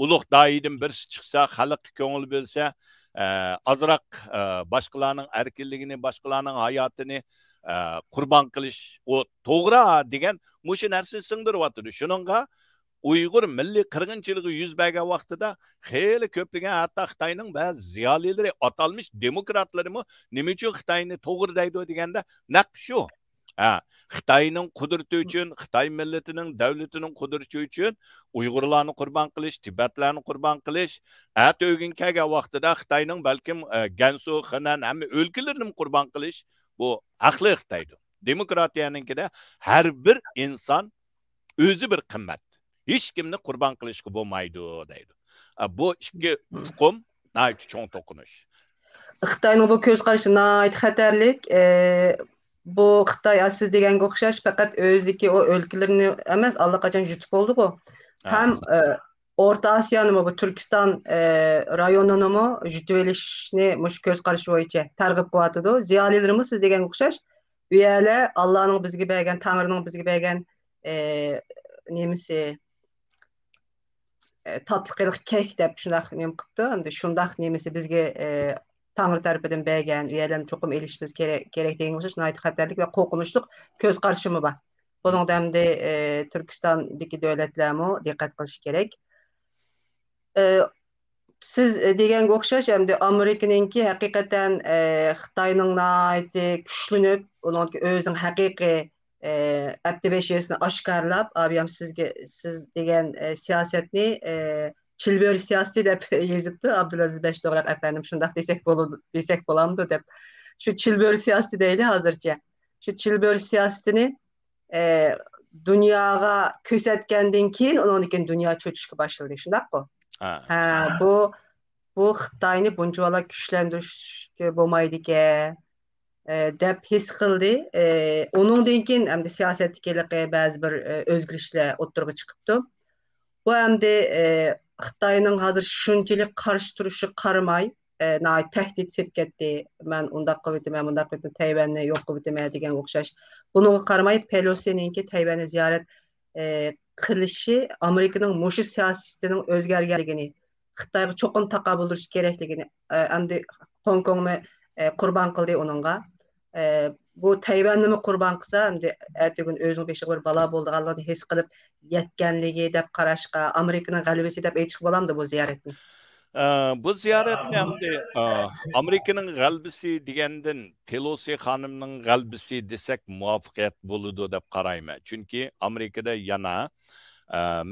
ulug' doidan birisi chiqsa, xalq ko'ngil bo'lsa, azroq boshqalarning erkinligini, boshqalarning hayotini qurbon qilish, o to'g'ri degan mushu narsani singdiryapti. Shuningga Uyg'ur milliy qirg'inchiligi yuz bergan vaqtida xeyli ko'plagan hatto Xitoyning ba'zi ziyolilari atalmış demokratlarimi nima uchun Xitoyni to'g'ri deydi deganda naq shu. Xitoyning qudrati uchun, Xitoy millatining, davlatining qudrati uchun Uyg'urlarni qurbon qilish, Tibetlarni qurbon qilish, o'gin kelgan vaqtida Xitoyning balkim Gansu, Xanan hamma o'lkalarini qurbon qilish bu haqli Xitoydir. Demokratiyaninkida har bir inson o'zi bir qimmat. Hech kimni qurbon qilishga bo'lmaydi deydi. Bu ikki hukm nayt cho'ng to'qinish. Xitoyning bu ko'z qarashi nayt xatarlik. Bu Xitoy siz deganga o'xshash faqat o'ziki o o'lkalarini emas, allaqachon yutib oldi-ku. Ham O'rta Osiyoni bu Turkiston rayonini yutib olishni mush ko'z qarashi bo'yicha targ'ib qilyapti. Ziyolilarimiz siz deganga o'xshash u yerlar Allohning bizga bergan, Tangrining bizga bergan nemisi tatlıqılık kek deb şundaq nem qıptı. Hamda şundaq nemisi bizge Tangri tarafından bergen, üyelerini çokum elişimiz gerek degan o'xshash nayt xatarlik ve qo'rqinchli ko'z qarashimi bor. Bunun da hamda Turkistondagi davlatlarmi diqqat qilish kerak. Siz deganga o'xshash hamda Amerikaninki haqiqatan Xitoyning nayti kuchlanib, uning o'zining haqiqiy aktivasiyasini aşkarlab, abiyam siz degan siyasetni Çilbör siyasi deb yazıptı. Abdülaziz Beşdoğrak efendim şundaq desek bolamdı deb. Şu Çilbör siyasi deyli hazırca. Şu Çilbör siyasetini dünyaga kösetkendan keyin ondan dünya çöküşke başladı. Şundaq bu. Bu Xitoyni bunchalar kuchlantirishga bo'lmaydi-ki deb his qildi. Onundan keyin hamda siyosatdagi ba'zi bir o'zgarishlar o'ttirg'i chiqibdi. Bu hamda Xitoyning hozir shunchalik qarshi turishi qaramay, tahdid sep ketdi. Men undaq qilib o'taman, bundaq qilib Tayvanni yo'q qilib o'taman degan o'xshash. Bunga qaramay Pelosininki Tayvanni ziyorat qilishi Amerikaning mushu siyosatining o'zgarganligini, Xitoyga cho'qin taqobil turish kerakligini, hamda Hong Kongni qurbon qildi onunga. Bu Tayvanni qurbon qilsa, hamda ertagun o'zining beshiga bir balo bo'lganligini his qilib yetganligi deb qarashga, Amerikaning g'alabasi deb aytishga bo'lamdi bu ziyoratni. Bu ziyoratni hamda Amerikaning g'alabasi degandan Pelosi xonimning g'alabasi desak muvaffaqiyat bo'ladi deb qarayman. Chunki Amerikada yana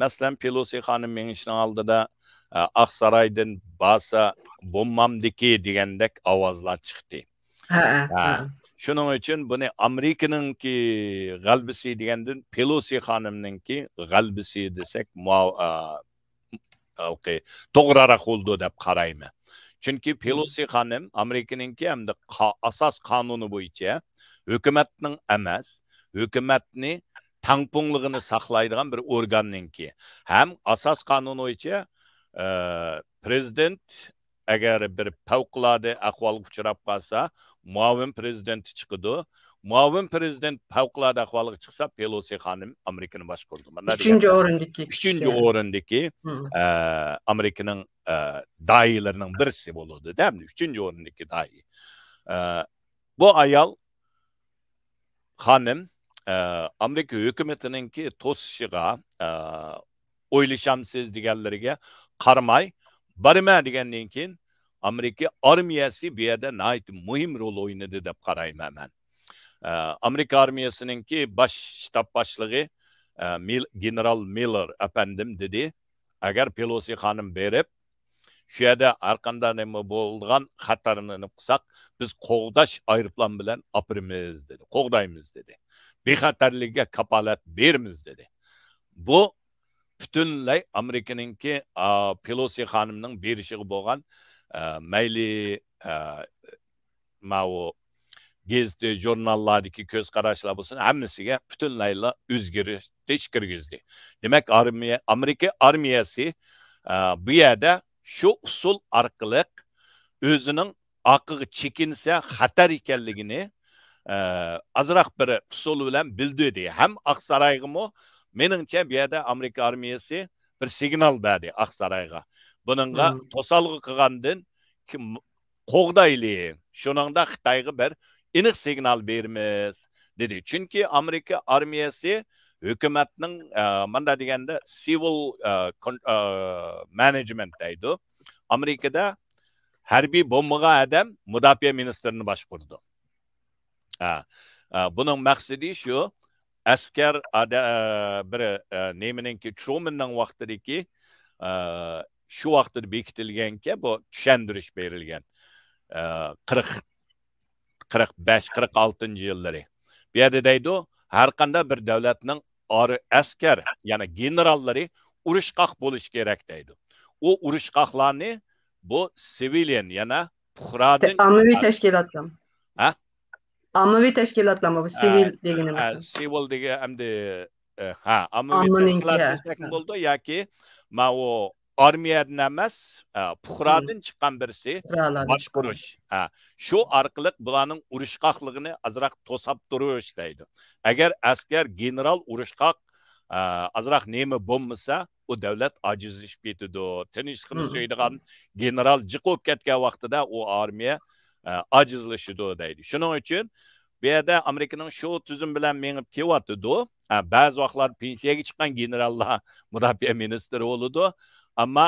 masalan Pelosi xonim menishning oldida Aqsaroydan basa bo'lmamdiki degandek ovozlar chiqdi. Shuning uchun buni Amerikaningki g'alabasi degandan Pelosi xonimningki g'alabasi desak to'g'riroq bo'ldi deb qarayman. Chunki Pelosi xonim Amerikaningki hamda asos qonuni bo'yicha hukumatning emas, hukumatni tangpunligini saqlaydigan bir organninki. Ham asos qonuni bo'yicha prezident agar bir favqulodda ahvolga uchrab qolsa, muavin prezident chiqadi. Muavin prezident favqulodda ahvolga chiqsa, Pelosi xonim Amerikani boshqardi. Uchinchi o'rindagi Amerikaning doilarining birisi bo'ladi, değil mi? Uchinchi o'rindagi doi. Bu ayol xonim Amerika hukumatiningki to'sishiga, o'ylashamsiz deganlariga qaramay, barima degandan keyin Amerika armiyasi bu yerda muhim rol oynadı deb qarayman men. Amerika armiyasininki baş shtab boshlig'i general Miller efendim dedi, agar Pelosi xonim berib shu yerda har qanday nima bo'lgan xatarni qilsak, biz qo'g'dash aeroplan bilan opirimiz dedi, qo'g'daymiz dedi. Bexatarligiga kapolat beramiz dedi. Bu butunlay Amerikaninki Pelosi xonimning berishiga bo'lgan mayli mau gezdi, jurnallardaki ko'z qarashlar bo'lsin, hammasiga butunlayla o'zgarish kirgizdi. Demak, Amerika armiyasi bu yerda shu usul orqali o'zining oqiga chekinsa xatar ekanligini azroq bir usul bilan bildirdi. Ham Oqsaroyga meningcha bu yerda Amerika armiyasi bir signal berdi Oqsaroyga. Buningga to'salg'i qilgandan qo'g'dayli. Shuningda Xitoyga bir aniq signal beramiz dedi. Chunki Amerika armiyasi hukumatning manda deganda civil management deydi. Amerikada harbiy bo'lmagan adam mudofaa ministrini boshqardi. Buning maqsadi shu, askar bir neminingki Trumanning vaqtidagi shu vaqtda bekitilganki bu tushuntirish berilgan. 45-46 yillari. Bu yerda deydi, har qanday bir davlatning askar, ya'ni generallari urushqoq bo'lish kerak deydi. O urushqoqlarni bu civilian, yana puhradin ommaviy tashkilotlar. Ha? Ommaviy tashkilotlar bu sivil deganimiz. Civil degan hamda ommaviy tashkilotlar bo'ldi yoki ma o armiyadan emas, puhradan chiqqan birisi boshqarish. Shu orqali bularning urushqoqligini azroq to'sab turish deydi. Agar askar general urushqoq azroq nima bo'lmasa, o davlat ajizlashib ketadi. Tinchlikni so'ydigan general jiqib ketgan vaqtida o armiya ajizlashadi deydi. Shuning uchun bu yerda Amerikaning shu tuzum bilan mengib kelyotdi. Ba'zi vaqtlar pensiyaga chiqqan generallar mudofaa ministri bo'ladi. Ama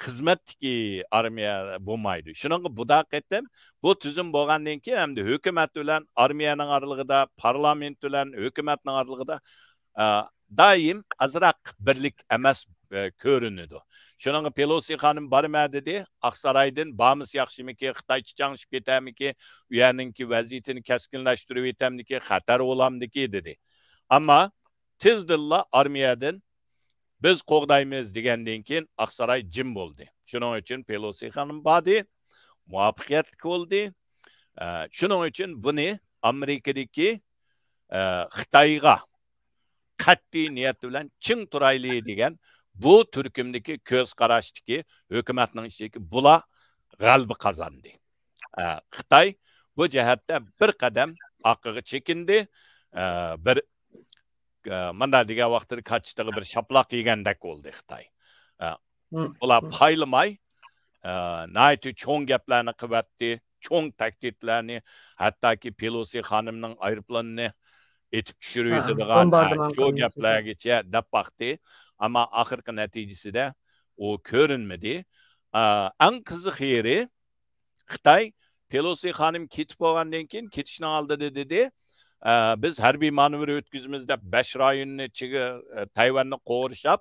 xizmatdagi armiya bo'lmaydi. Shuning bu da qaytdim. Bu tuzum bo'lgandan keyin hamda hukumat bilan armiyaning oralig'ida, parlament bilan hukumatning oralig'ida doim azroq birlik emas ko'rinadi. Shuning Pelosi xonim borma dedi, Oqsaroydan borimiz yaxshimiki, Xitoy chiqanishib ketamiki, u yerningki vaziyatini keskinlashtirib etamdiki, xatar bo'lamdiki dedi. Ammo tezdilla armiyadan biz qo'g'daymiz degandan keyin Oqsaroy jim bo'ldi. Shuning uchun Pelosi xonim bordi, muvaffaqiyatli bo'ldi. Shuning uchun buni Amerikadagi Xitoyga qat'iy niyat bilan ching turayli degan bu turkumdagi ko'z qarashdagi hukumatning ishidagi bular g'alaba qozondi. Xitoy bu jihatda bir qadam orqaga chekindi, bir mana degan vaqtda kaçtığı bir şaplaq yegandek oldu Xitoy. Ular paylamay, naytı çoğun gaplarni qilyapti, çoğun tahdidlarni, hattoki Pelosi xonimning aeroplanini etib tushirib yetadigan shu gaplargacha deb baqdi. Ammo oxirgi natijasida u ko'rinmadi. Eng qiziq yeri Xitoy Pelosi xonim ketib bo'lgandan keyin ketishni oldida dedi, biz harbiy manevr o'tkazimizda 5 rayonni ichiga Tayvanni qo'rishab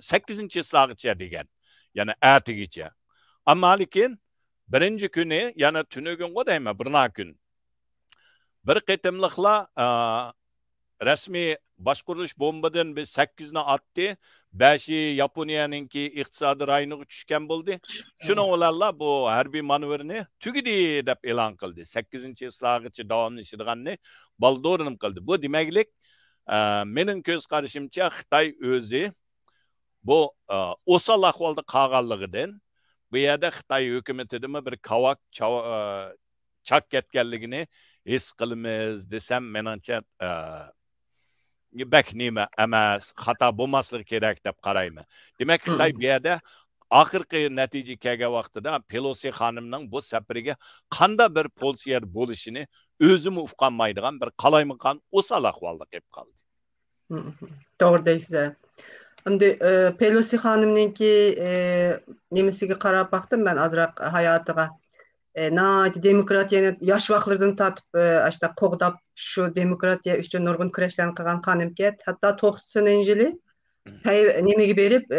8-yillargacha degan. Ya'ni atigacha. Ammo lekin birinchi kuni, yana tunugun qo'daymi, birna kun. Bir qitimliqlar rasmiy boshqarilish bombadan biz 8 ni atdi. 5i Yaponiyaninki iqtisodiy rayoniga tushgan bo'ldi. Shuni ularlar bu harbiy manevrni tugidi deb e'lon qildi. 8-yillargacha davomlashadiganini baldorim qildi. Bu demaklik mening ko'z qarashimcha Xitoy o'zi bu o'sal ahvolda qolganligidan bu yerda Xitoy hukumatidami bir kavak chak ketganligini his qilamiz desam menimcha bak nima emas, xato bo'lmasligi kerak deb qarayman. Demak, Xitoy bu yerda oxirgi natija kelgan vaqtida Pelosi xonimning bu safariga qanday bir polsiyar bo'lishini o'zim uqolmaydigan bir qalaymaqon o'sal ahvolda kelib qoldi. To'g'ri deysiz. Şimdi Pelosi hanımınki nemisiga qarab baktım ben azraq hayatıga. Naati demokratiyanı yaş vaxtlardan tatıp işte qoğdap şu demokratiya üçün nurgun küreşlerini qılgan hanımket. Hatta 90 yılı nemegi berip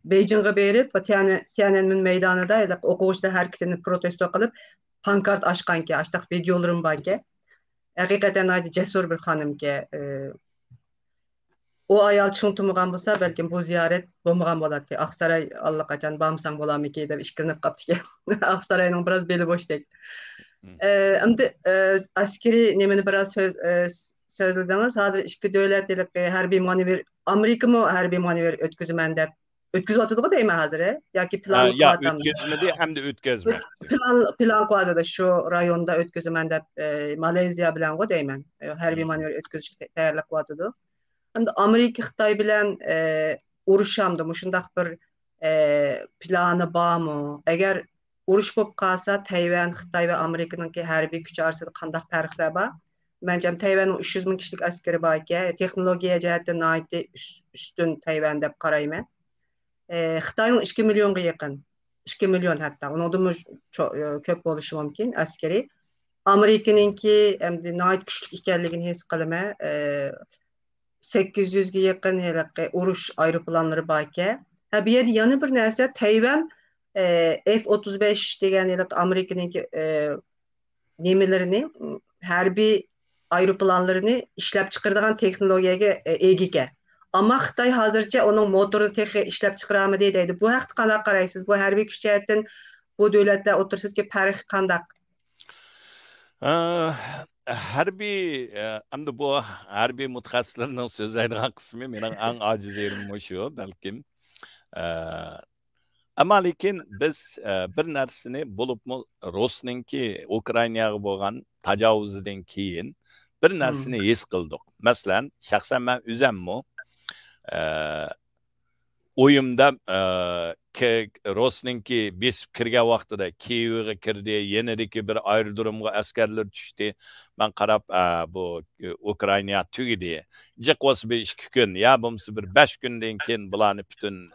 Beijing'e berip Tiananmen meydanında ya okuvuşta herkesini protesto kılıp pankart açkan ki açtaq videolarım var ki. Hakikaten aydı cesur bir hanım ki. O ayal çıntımıgan bolsa belki bu ziyaret bolmagan bolady. Aksaray allaqachon bamsang bolamiki deb ishkirinib qapti ki. Aksarayning biraz beli boş tek. Endi askeri nemeni biraz sözlediniz. Hazır iki devletlik harbiy manevr Amerika mı harbiy manevr ötküzümen dep ötküzüp atıdı deymi hazır yoki plan Ya qılatamdı. ötközmedi hem de ötközmek. Plan qıladı şu rayonda ötküzümen dep Malezya bilen go deymen. Harbiy manevr ötküzüş tayyorlab qılatıdı. Şimdi Amerika Xitay bilen uruşamdı. Muşundaq bir planı bağmı? Eğer uruş bolup qalsa Tayvan, Xitay ve Amerikanınki harbiy güç arasında qandaq farqlar bar? Bence Tayvan'ın 300 bin kişilik askeri var ki texnologiya jihatdan naiti üstün Tayvan dep qarayman. Xitayning 2 milyonga yaqin. 2 milyon hatta. Onun köp boluşu mumkin askeri. Amerikanınki endi nait güçlük ekanligini his qilma. 800'ge yakın hele uruş aeroplanları barke. Ha bir yerde yanı bir neyse Tayvan F-35 degen hele Amerika'nınki nemelerini harbiy aeroplanlarını işlep çıkardıgan teknologiyaga egike. Ama Xitay hazırca onun motorunu tek işlep çıkaramadı deydi. Bu haqda qanday qaraysiz? Bu harbiy kuch jihatdan bu davlatlar o'tirsizki farq qanday? Harbiy hamda bu harbiy mutaxassislarning so'zlaydigan qismi mening eng ojiz yerim shu balkim. Ama lekin biz bir narsani bo'libmi Rusninki Ukrainaga bo'lgan tajovuzdan keyin bir narsani his qildik. Masalan, shaxsan men o'zimmi o'yimda Rosninki besib kirgan vaqtida Kiyevga kirdi, yenidagi bir aerodromga askarlar tushdi. Men qarab bu Ukraina tugidi. Jiqos bir 2 kun, ya bo'lmasa bir 5 kundan keyin bularni butun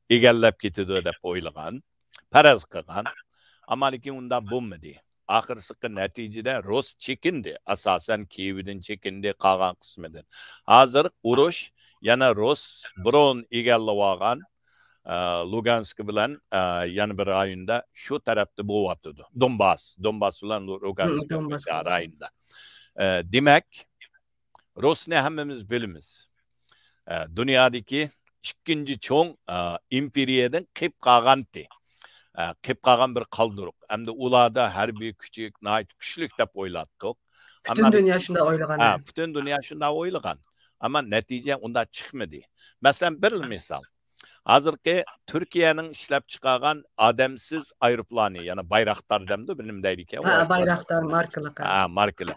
egallab ketadi deb o'ylagan, faraz qilgan. Ammo lekin unda bo'lmadi. Oxirgi natijada Rus chekindi, asosan Kiyevdan chekindi qolgan qismidan. Hozir urush yana Rus bron egallab olgan Lugansk bilan yana bir rayonda shu tarafda bo'lyapti. Donbass bilan Lugansk rayonida. Demak, Rusni hammamiz bilamiz. Dunyodagi ikkinchi cho'ng imperiyadan qilib qolganti. Qilib qolgan bir qoldiruq. Hamda ularda harbiy kuchi kuchlik deb o'ylatdik. Bütün dünya shunda o'ylagan. Butun dunyo shunda o'ylagan. Ama natija unda chiqmadi. Masalan, bir misol. Hozirgi Turkiyaning ishlab chiqargan odamsiz aeroplani, ya'ni Bayraktar demdi, bilim deylik. Bayraktar markalı. Markalı.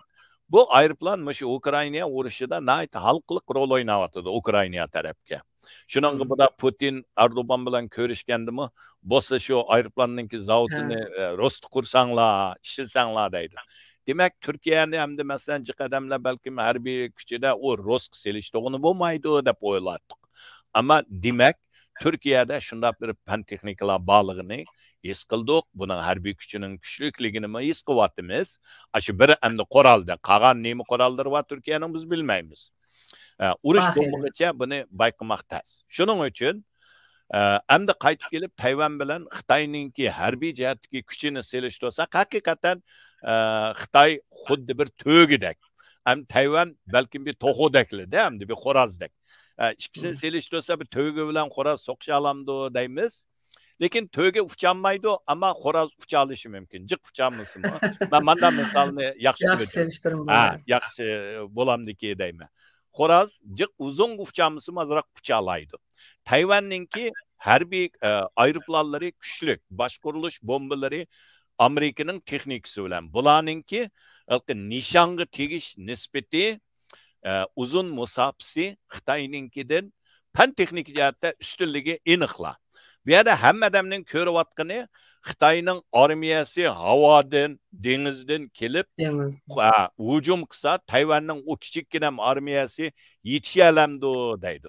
Bu aeroplan shu Ukraina urushida nayt halqliq rol o'ynayotdi Ukraina tarafga. Shuningga bu da Putin Erdo'g'an bilan ko'rishgandimi, bo'lsa shu aeroplanninki zavodini rost qursanglar, ishlasanglar deydi. Demak, Turkiyani hamda masalan jiqadamlar balkim harbiy kuchida o rosk selishtig'ini bo'lmaydi deb o'yladik. Ammo demak, Turkiyada shunday bir fan texnikalar borligini his qildik. Buning harbiy kuchining kuchlikligini his qilyapmiz. Shu bir hamda qurolda qolgan nima qurollar bor Turkiyaning biz bilmaymiz. Urush bo'lmaguncha buni bayqamoq tas. Shuning uchun hamda qaytib kelib Tayvan bilan Xitoyninki harbiy jihatdagi kuchini selishtirsa, haqiqatan Xitoy xuddi bir to'gidek. Ham Tayvan balkim bir to'g'idakli-da, hamda bir xo'rozdek. İkisini selishtirsa bir to'gi bilan xo'roz so'qisha olamdi deymiz. Lekin to'gi ucholmaydi, ammo xo'roz ucha olishi mumkin. Jiq ucholmasin. Men bunday misolni yaxshi bilaman. Yaxshi bo'lamdiki deyman. Xo'roz jiq uzun ucholmasin, azroq ucholaydi. Tayvanninki harbiy aeroplanlari kuchlik, boshqurilish bombalari Amerika'nın texnikasi bilan. Bularninki nishonga tegish nisbati uzun musafasi Xitoyninkidan fan texnik jihatda ustunligi aniqlar. Bu yerda hamma odamning ko'rayotgani Xitoyning armiyasi havodan, dengizdan kelib hujum qilsa, Tayvanning o kichikkina armiyasi yetisha olamdi deydi.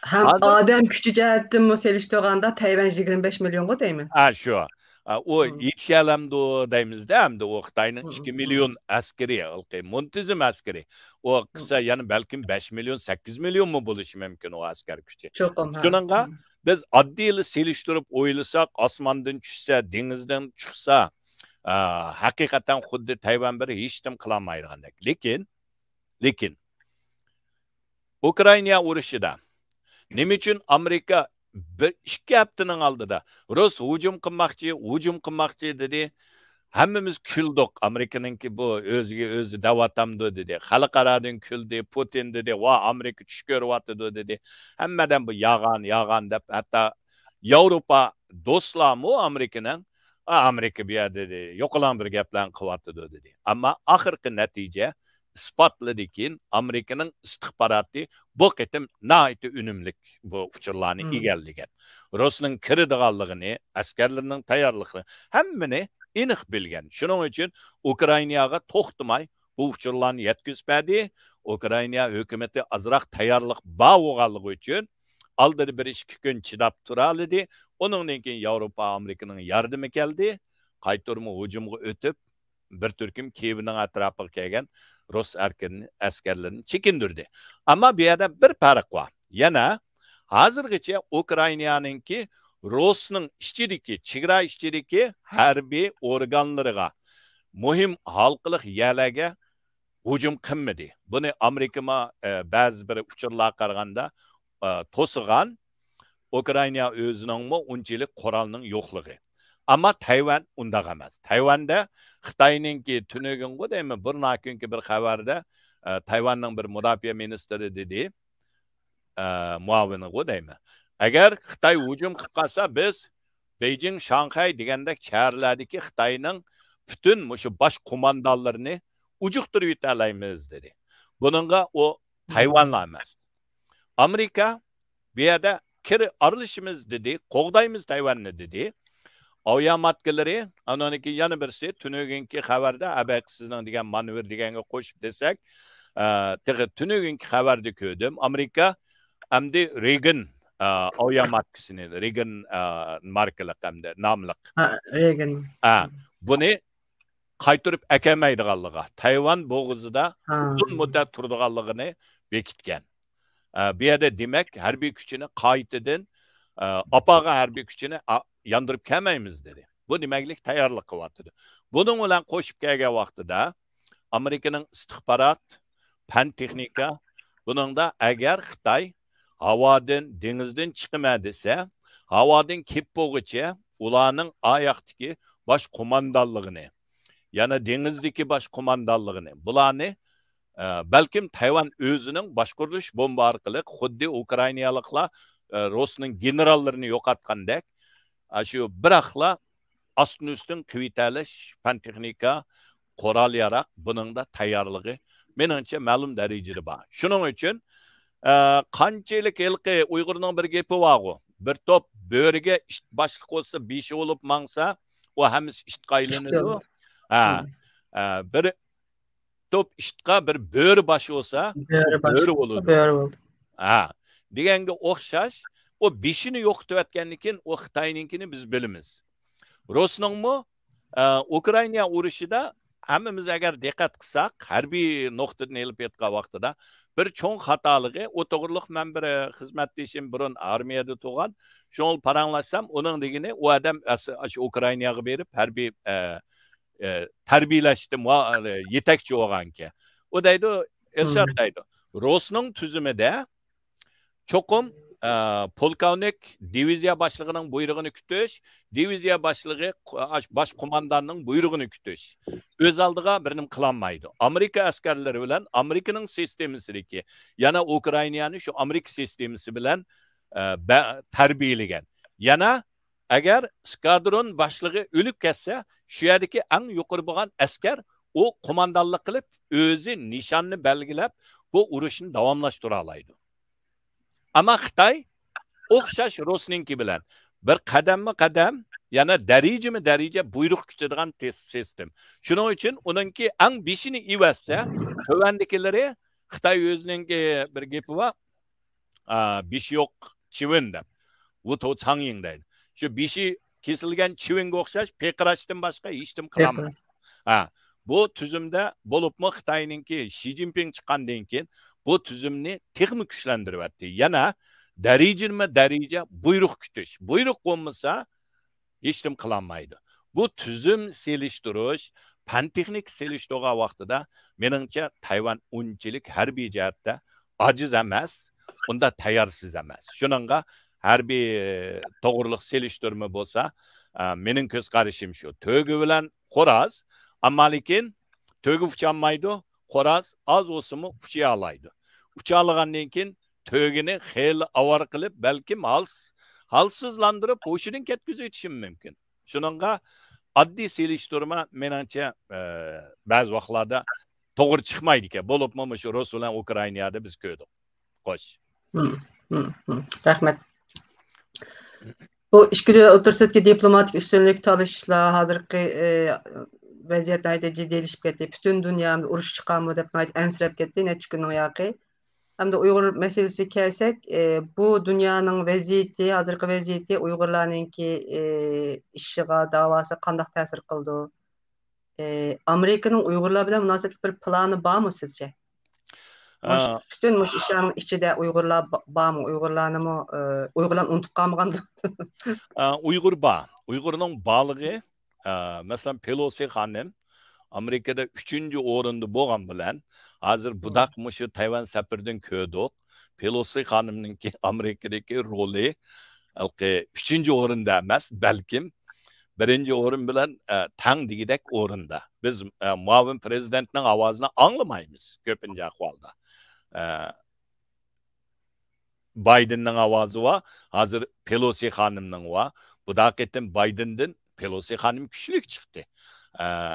Hem Hazır adam küçü cəhətdən o seliştoğanda Tayvan 25 milyon değil mi? şu. O Hı. iki alamda o deymizde hem de o Xitayning Hı, 2 hı, milyon askeri, muntizim askeri. O hı. kısa yani belki 5 milyon, 8 milyon mu buluş mümkün o asker gücü. Çoxum ha. Şununla biz addiyle seliştirip oylasak, asmandan düşse, denizden çıksa, hakikaten xuddi Tayvan bir hiç kim kılamayırgandek. Lekin Ukrayna urushida nima uchun Amerika bir 2 haftaning oldida Rus hujum qilmoqchi dedi. Hammamiz kuldik. Amerikaningki bu o'ziga o'zi da'vatamdi dedi. Xalqaradan kuldi, Putin dedi, "Va Amerika tush ko'ryapti" dedi. Hammadan bu yag'an deb hatto Yevropa do'stlarmi Amerikaning Amerika bu yerda dedi, yo'qolan bir gaplarni qilyapti dedi. Ammo oxirgi natija isbotladiki Amerikaning istixboroti bu qitim nihoyatda unumli bu uchurlarni Hı. egallagan. Rusning kiradiganligini, askarlarning tayyorligini hammani aniq bilgan. Shuning uchun Ukrainaga to'xtamay bu uchurlarni yetkazmadi. Ukraina hukumati azroq tayyorlik bor bo'lganligi uchun oldida bir 2 kun chidab turalidi. Uningdan keyin Yevropa Amerikaning yordami keldi. Qaytarma hujumga o'tib bir turkum Kiyevning atrofiga kelgan Rus askarlarini chekindirdi. Ammo bu yerda bir farq bor. Yana hozirgacha Ukrainaninki Rusning ichidagi, chegara ichidagi harbiy organlariga, muhim halqiliq yerlarga hujum qilmadi. Buni Amerika ba'zi bir uchurlarga qaraganda to'sigan Ukraina o'zining unchalik qurolning yo'qligi. Ammo Tayvan undaq emas. Tayvanda Xitoyninki tunugunga deymi bir kunki bir xabarda Tayvanning bir mudofaa ministri dedi, muaviniga deymi. Agar Xitoy hujum qilib qolsa biz Beijing, Shanxay degandek shaharlardagi Xitoyning butun shu bosh qo'mondonlarini ujuqtirib yutalaymiz dedi. Buningga o Tayvanla emas. Amerika bu yerda aralashimiz dedi, qo'g'daymiz Tayvanni dedi. Oyamatgilari, anoniki yana birisi tunugunki xabarda abaq sizning degan manevr deganga qo'shib desak, tunugunki xabarda ko'rdim. Amerika amdi Reagan oyamatgisini, Reagan markali hamda nomliq. Ha, Reagan. Buni qaytirib akamaydiganligi, Tayvan bo'g'izida Ha. uzun muddat turadiganligini bekitgan. Bu yerda demak harbiy kuchini qaytadan apaga harbiy kuchini yandırıp kelmeymiz dedi. Bu demeklik tayyorlik qilyapti. Buning bilan qo'shib kelgan vaqtida Amerikaning istixborot, fan texnika buningda agar Xitoy havodan, dengizdan chiqma desa, havodan kelib bo'lguncha ularning oyoqdagi bosh qo'mondonligini, yana dengizdagi bosh qo'mondonligini, bularni balkim Tayvan o'zining boshqarilish bomba orqali xuddi Ukrainaliklar Rusning generallarini yo'qotgandek şu bırakla astın üstün kvitalish, fan texnika, qoral yarak bunun da tayyorligi menimcha ma'lum darajada bor. Shuning uchun qanchalik ilqi Uyg'urning bir gapi bor. Bir top bo'riga ish boshliq bo'lsa, beshi bo'lib mangsa, u hammasi ishqa aylanadi. Bir top ishqa bir bo'ri boshi bo'lsa, bo'ri bo'ladi. Deganga o'xshash o beshini yo'qotayotganlikin o Xitoyninkini biz bilamiz. Rusningmi Ukraina urushida hammamiz agar diqqat qilsak, harbiy nuqtadan elib yetgan vaqtida bir cho'ng xatoligi, o to'g'riliq men bir xizmatdashim burun armiyada tug'an, shuni paranglashsam, uning degini u odam shu Ukrainaga berib harbiy tarbiyalashdi, yetakchi bo'lganki. U deydi, Elshad deydi, Rusning tuzumida cho'qim polkovnik diviziya boshlig'ining buyrug'ini kutish, diviziya boshlig'i bosh qo'mondonning buyrug'ini kutish. O'z oldiga bir nim qilolmaydi. Amerika askarlari bilan Amerikaning sistemasidagi, yana Ukrainani shu Amerika sistemasi bilan tarbiyalagan. Yana agar skadron boshlig'i o'lib ketsa, shu yerdagi eng yuqori bo'lgan askar u qo'mondonlik qilib, o'zi nishonni belgilab, bu urushni davomlashtira oladi. Ama Xitoy o'xshash Rusninki bilan bir qadam yana daraja buyruq kutadigan sistem. Shuning uchun uningki eng beshini ivassa, tövandikilari Xitoy o'zining bir gapi bor. Bişi yok çivin dep. Vuto çangyin deydi. Şu bişi kesilgen çivin okşaş pekiraştın başka iştim kılamam. Bu tüzümde bolup mu Xitayninki Xi Jinping çıkandan keyin bu tüzümni texmi güçlendiripti. Yana derece buyruk kütüş. Buyruk olmasa iştim kılanmaydı. Bu tüzüm seliştiriş, pan-texnik seliştirgan vaqtida meningcha Tayvan unchalik harbiy jihatda aciz emas, unda tayyorsiz emas. Shuningga harbiy to'g'riliq selishtirma bo'lsa, mening ko'z qarashim shu. To'gi bilan xo'roz, ammo lekin to'gi ucholmaydi, xo'roz oz o'simi ucha oladi. Ucha olgandan keyin to'gini xeyli avar qilib, balkim halsizlantirib, ho'shidan ketkizib o'tishim mumkin. Shuningga addiy selishtirma meningcha ba'zi vaqtlarda to'g'ri chiqmaydi ekan. Bo'libmi shu Rus bilan Ukrainada biz ko'rdik. Xo'sh. Rahmat. Bu işgüdü otursak ki diplomatik üstünlük talışla hazırki vaziyet nayda ciddileşip gitti. Bütün dünya uruş çıkan mı dep nayda ensirep gitti. Ne çıkının yaqı. Hem de Uygur meselesi kelsek bu dünyanın vaziyeti, hazırki vaziyeti Uygurlarınki işiga, davası kandak tesir kıldı. Amerika'nın Uygurlar bilen münasebetli bir planı var mı sizce? Bütün muş işin içinde Uygurlar var mı? Uygurlarını mı? Uygurlar unutup kalmagandı. Uygur ba. Uygur'un balığı mesela Pelosi hanım Amerika'da 3. orunda boğan bilen hazır budakmışı Tayvan seferden köydük. Pelosi hanımınki Amerika'daki rolü 3. orunda emas, belkim 1. orun bilen tang digidek orunda. Biz muavin prezidentinin avazını anlamayız köpünce ahvalda. Biden'ın avazı var, hazır Pelosi hanımның var. Bu da hakikaten Biden'den Pelosi hanım küçülük çıktı.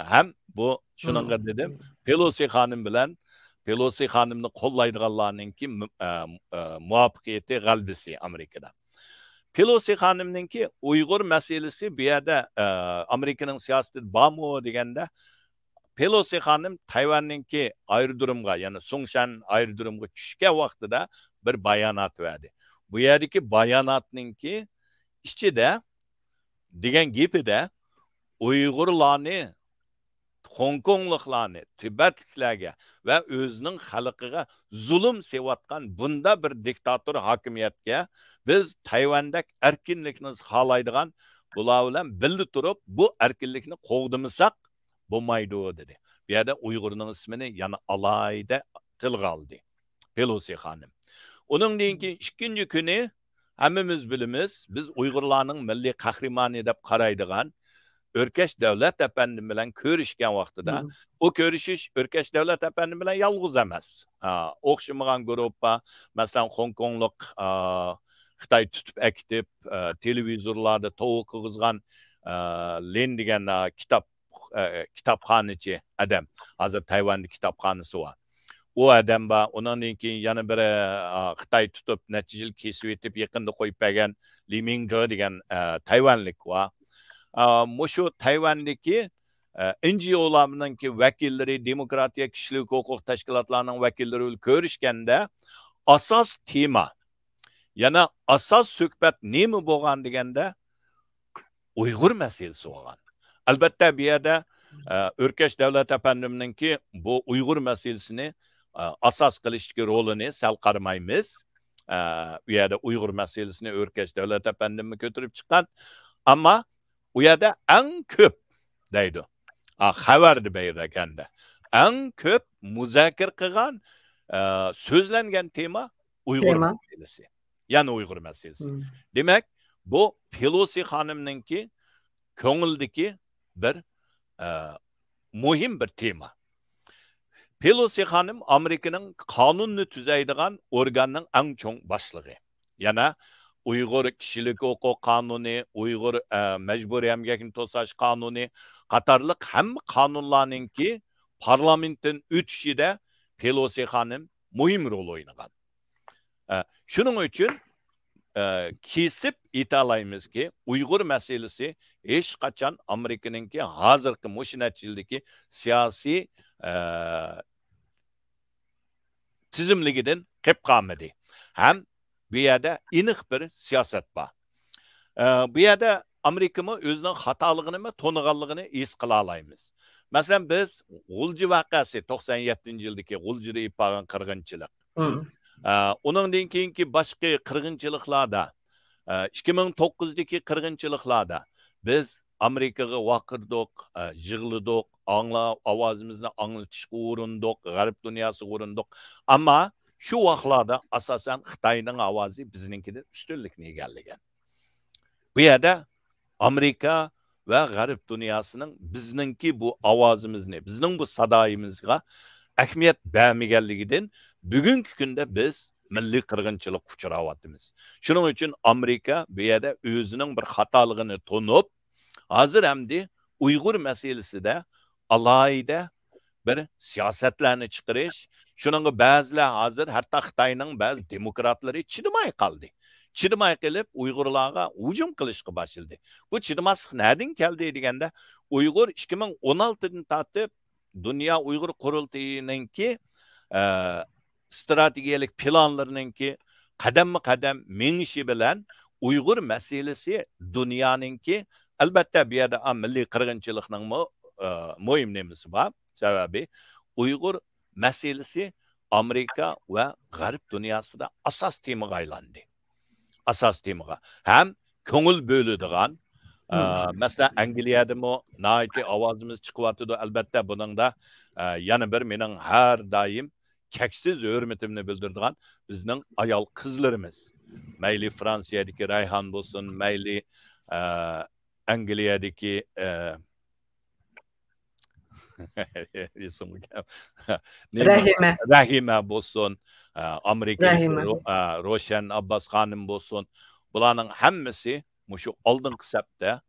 Hem bu şununla dedim, Pelosi hanım bilen Pelosi hanımını kollaydıganlarınki muvaffakiyeti galbisi Amerika'da. Pelosi hanımınki Uygur meselesi bir yerde Amerika'nın siyaseti bağımı degende Pelosi hanım Tayvan'ınki ayrı durumga, yani Songshan ayrı durumga düşke vaxtıda bir bayanat verdi. Bu yerdeki bayanatınki içinde degen gibi de Uygurlarını, Hong Kongluqlarını, Tibetliklerge ve özünün halkıga zulüm sevatkan bunda bir diktatör hakimiyetke biz Tayvan'daki erkinlikini halaydıgan bular bilen bildi turup bu erkinlikini qoğdımısak bo'lmaydi dedi. Bu yerde Uygur'un ismini yani alayda tilga aldı. Pelosi hanım. Onun deyinki ikinci günü hemimiz bilimiz biz Uygurlarning milliy qahramoni deb qaraydigan Örkeş Devlet Efendi bilen körüşken vaxtıda o körüşüş Örkeş Devlet Efendi bilen yalğız emas. Oxşamagan gruppa mesela Hong Kongluk Xitay tutup ekitip televizorlarda tovuq qızgan Len degan kitapxonachı adam. Hazır Tayvan'da kitapxonasi var. O adam ba ondan keyin yana bir Xitay tutup neticeli kesip etip yakında koyup bergen Li Mingzhe degan Tayvanlik var. Muşu Tayvan'daki NGO'larınınki vekilleri, demokratiya kişilik hukuk teşkilatlarının vekilleri görüşkende asas tema, yani asas söhbet ne mi boğan degende Uygur meselesi olgan. Elbette bir yerde Örkeş Devlet Efendim'ninki bu Uygur meselesini asas kılıştaki rolünü sel karmayımız. Bir yerde Uygur meselesini Örkeş Devlet Efendim'i götürüp çıkan ama u yerda en köp deydi. Xabarda berganda. En köp muzokara qilgan, so'zlangan tema Uyg'ur masalasi. Yana Uyg'ur masalasi. Demak, bu Pelosi xonimninki ko'ngildagi bir muhim bir tema. Pelosi xonim Amerikaning qonunni tuzaydigan organning eng cho'ng boshlig'i. Yana Uygur kişilik hukuk kanunu, Uygur mecburi emgekini tosaş kanunu, Katarlık hem kanunlarınki parlamentin ötüşüde Pelosi hanım mühim rol oynagan. Şunun için kesip italayımız ki Uygur meselesi hiç kaçan Amerika'nınki hazırki muşinatçılıdaki siyasi tizimligiden kep kalmadı. Hem bu yerda aniq bir siyosat bor. Bu yerda Amerikami o'zining xatoligini, to'niganligini his qila olamiz. Masalan, biz G'ulji voqeasi 97-yildagi G'uljida ipagan qirg'inchilik. Uningdan keyingi boshqa qirg'inchiliklarda 2009'daki qirg'inchiliklarda biz Amerikaga vaqirdik, yig'ladik, ovozimizni anglatishga urindik, g'arb dunyosiga urindik. Ammo shu vaqtlarda asosan Xitoyning ovozi bizninkidan ustunlikni egallagan. Bu yerda Amerika ve g'arb dunyosining bizningki bu ovozimizni, bizning bu sadoyimizga ahamiyat bermaganligidan bugungi kunda biz milliy qirg'inchilik uchrayapmiz. Shuning uchun Amerika bu yerda o'zining bir xatoligini to'nib, hozir hamdi Uyg'ur masalasida alohida bir siyosatlarni chiqarish, shuningga ba'zilar hozir hatto Xitoyning ba'zi demokratlari chidamay qoldi. Chidamay qilib Uyg'urlarga hujum qilishga boshladi. Bu chidamaslik nereden keldi deganda, Uyg'ur 2016dan tortib Dünya Uyg'ur qurultayininki stratejik planlarınınki qadam-qadam menishi bilan Uyg'ur masalasi dunyoninki albatta bu yerda milliy qirg'inchilikning muhim nimasi bor. Sababi Uyg'ur masalasi Amerika ve g'arb dunyosida asos temaga aylandi. Asas temaga. Hem ko'ngil bo'ladigan, mesela Angliyada mı naiti ovozimiz chiqyapti, albatta buning da yana bir mening har doim cheksiz hurmatimni bildiradigan bizning ayol qizlarimiz. Mayli Fransiyadagi Rayhan bo'lsin, mayli Angliyadagi Rahima bo'lsin, Amerika'daki Roshan Abbas Hanım bo'lsin. Bularning hammasi mushu oldingi safda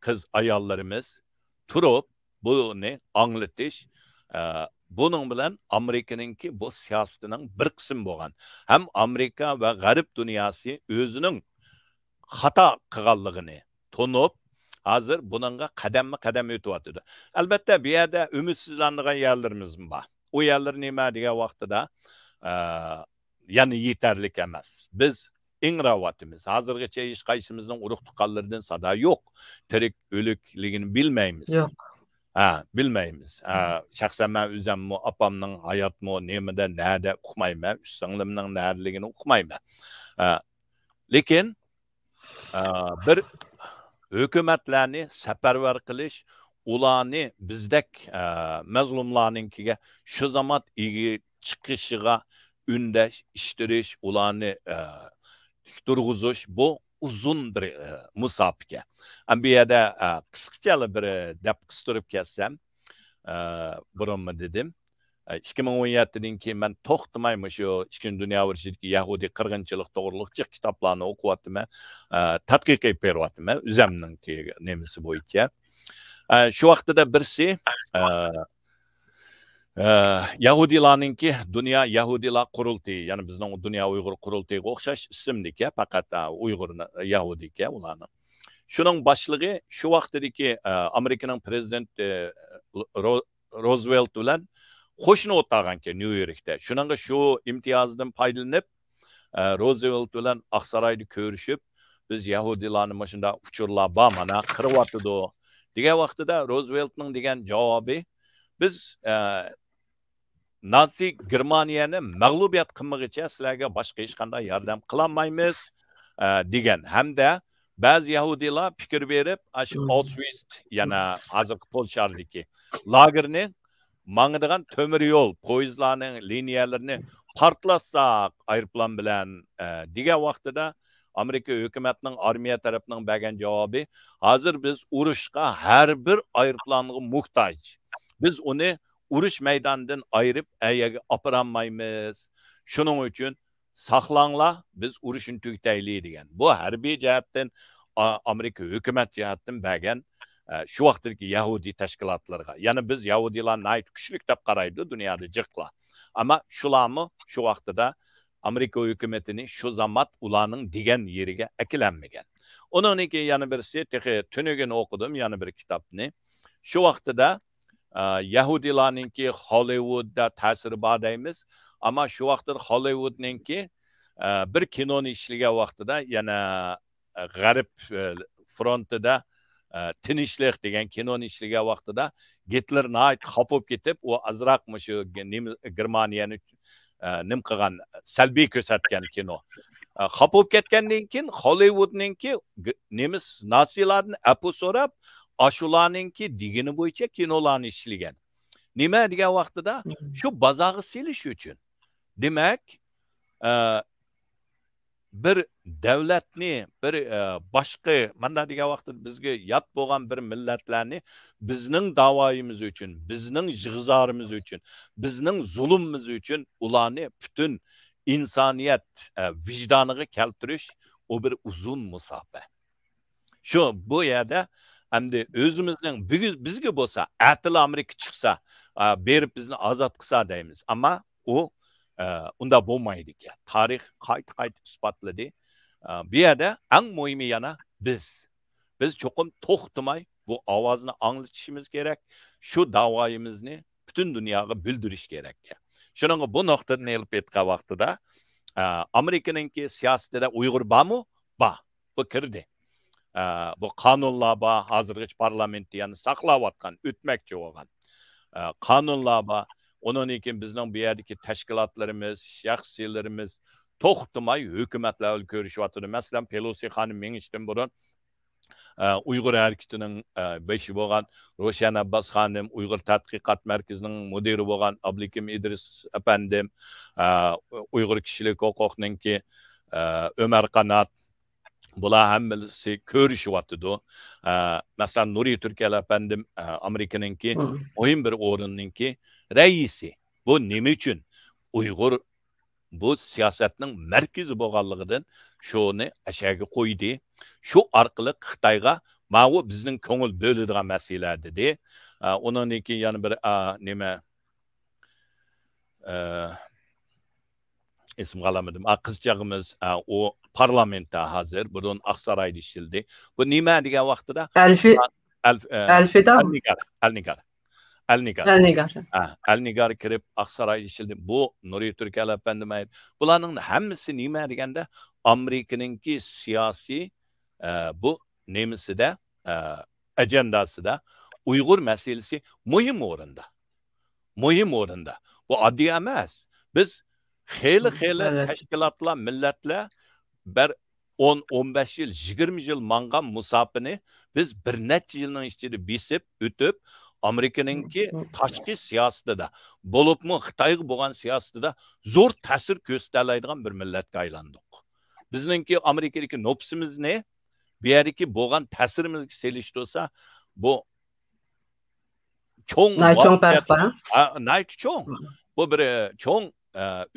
qiz ayollarimiz turib buni anglatish, bunun bilan Amerikaninki bu siyosatining bir qismi bo'lgan. Ham Amerika ve g'arb dunyosi o'zining xato qilganligini to'nib, hozir buningga qadam o'tyapti. Albatta bu yerda umidsizlangan yerlarimiz bor. O yerlar nima degan vaqtida yani yeterlik emas. Biz ingravatimiz. Hazırgacha hech qaysimizning urug' tuqqanlaridan sada yo'q. Tirik o'likligini bilmaymiz. Yo'q. Bilmaymiz. Shaxsan men o'zim opamning hayotmi, nemada, nada uqmayman, singlimning nadaligini uqmayman. Lekin bir hukumatlarni safarbar qilish, ularni bizdek mazlumlarninkiga shu zaman igi chiqishiga undash, ishtirish, ularni turg'izish bu uzun bir musofika. Bu yerda qisqacha bir deb qistirib kelsam, burunmi dedim. 2017'den keyin men to'xtamayman shu Ikkinchi dunyo urushidagi Yahudi qirg'inchilik to'g'riliq kitoblarni o'qiyaptim, tadqiq qilib beryaptim o'zimninki nemasi bo'yicha. Shu vaqtida birsi Yahudilarninki Dünya Yahudilar qurultayi, ya'ni bizning Dünya Uyg'ur qurultayiga o'xshash ismdiki, faqat Uyg'ur Yahudiga ularni. Shuning boshlig'i shu vaqtdagi Amerikaning prezidenti Roosevelt bilan qo'shni o'tirganki New Yorkda. Shuningga shu imtiyozdan foydalanib Roosevelt bilan Oqsaroyda ko'rishib, biz Yahudilarni shunda uchurlar bor, mana qiryapti degan vaqtida Rooseveltning degan javobi, biz Nazi Germaniyani mag'lubiyat qilmaguncha sizlarga boshqa hech qanday yordam qilolmaymiz degan. Hamda ba'zi Yahudilar fikr berib, shu Auschwitz, yana hozirgi Polshadagi lagerni mangadigan temir yo'l poyezdlarning liniyalarini portlatsak aeroplan bilan degan vaqtida Amerika hukumatining armiya tarafining bergan javobi, hozir biz urushga har bir aeroplanga muhtoj. Biz uni urush maydonidan ayirib ayaga operamaymiz. Shuning uchun saqlanglar, biz urushni tugataylik degan. Bu harbiy jihatdan Amerika hukumat jihatdan bergan shu vaqtdagi Yahudi tashkilotlarga. Ya'ni biz Yahudilarni kuchli deb qaraydi dunyoda jiqlar. Ammo shularmi shu vaqtida Amerika hukumatini shu zamat ularning degan yeriga akilanmagan. Undan keyin yana birisi tunugini o'qidim, yana bir kitobni. Shu vaqtida Yahudilarninki Hollywoodda ta'siri bor deymiz, ammo shu vaqtda Hollywoodninki bir kinoni ishlagan vaqtida yana g'arb frontida tinchlik degan kinoni ishlagan vaqtida Gitler nayt xafa bo'lib ketib, u azroq shu Germaniyani nim qilgan salbiy ko'rsatgan kino. Xafa bo'lib ketgandan keyin Hollywoodninki nemis natsiyalarni apu so'rab, ashularninki digini bo'yicha kinolarni ishlagan. Nima degan vaqtida shu bozorga selish uchun. Demak, bir davlatni, bir boshqa mana degan vaqtda bizga yot bo'lgan bir millatlarni bizning davoyimiz uchun, bizning jig'izorimiz uchun, bizning zulmimiz uchun ularni butun insoniyat vijdoniga keltirish o bir uzun musofa. Shu bu yerda endi o'zimizning bizga bo'lsa, atil Amerika chiqsa, berib bizni ozod qilsa deymiz. Ammo u unda bo'lmaydi ekan. Tarix qayta isbotladı. Bu yerda eng muhimi yana biz cho'qim to'xtamay bu ovozni anglatishimiz kerak. Shu da'voyimizni butun dunyoga bildirish kerak. Shuning bu nuqtani elib etgan vaqtida Amerikaningki siyosatida Uyg'ur bormi? Bor. Bu kirdi. Bu qonunlar bor, hozirgacha parlamentda yana saqlayotgan, o'tmoqchi bo'lgan. Qonunlar bor. Onun için bizning bu yerdagi tashkilotlarimiz, shaxsiylarimiz to'xtamay hukumatlar bilan ko'rishyapti. Masalan, Pelosi xonim menishdan burun Uyg'ur harakatining beshi bo'lgan Roshan Abbas xonim, Uyg'ur tadqiqot markazining mudiri bo'lgan Abdulikim Idris apandim, Uyg'ur kishilik huquqninki Ömer Qanat, bular hammasi ko'rishyapti. Masalan, Nuri Turkiya apandim Amerikaninki muhim bir o'rinninki reisi. Bu nima uchun Uyg'ur bu siyosatning markazi bo'lganligidan shuni ashaga qo'ydi. Shu orqali Xitoyga ma'u bizning ko'ngil bo'ladigan masala dedi. Undan keyin yana bir nima ism qolamadim. Qizchag'imiz o parlamentda hozir burun Aqsaroyda ishildi. Bu nima degan vaqtida Alnigar kirib Aqsaroyda ishildi. Bu Nuri Turkiya apandim aytdi. Bularning hammasi nima deganda Amerikaninki siyosiy bu nemisida ajandasida Uyg'ur masalasi muhim o'rinda. Muhim o'rinda. Bu oddiy emas. Biz xeyli tashkilotlar, millatlar bir 10-15 yil, 20 yil mangan musofani biz bir necha yilning ichida besib o'tib Amerikaninki tashqi siyosatida, bo'libmi Xitoyga bo'lgan siyosatida zo'r ta'sir ko'rsatadigan bir millatga aylandik. Bizningki Amerikadagi nopsimiz ne? Bu yerdagi bo'lgan ta'sirimizga selishtirsa, bu cho'ng cho'ng. Bu bir cho'ng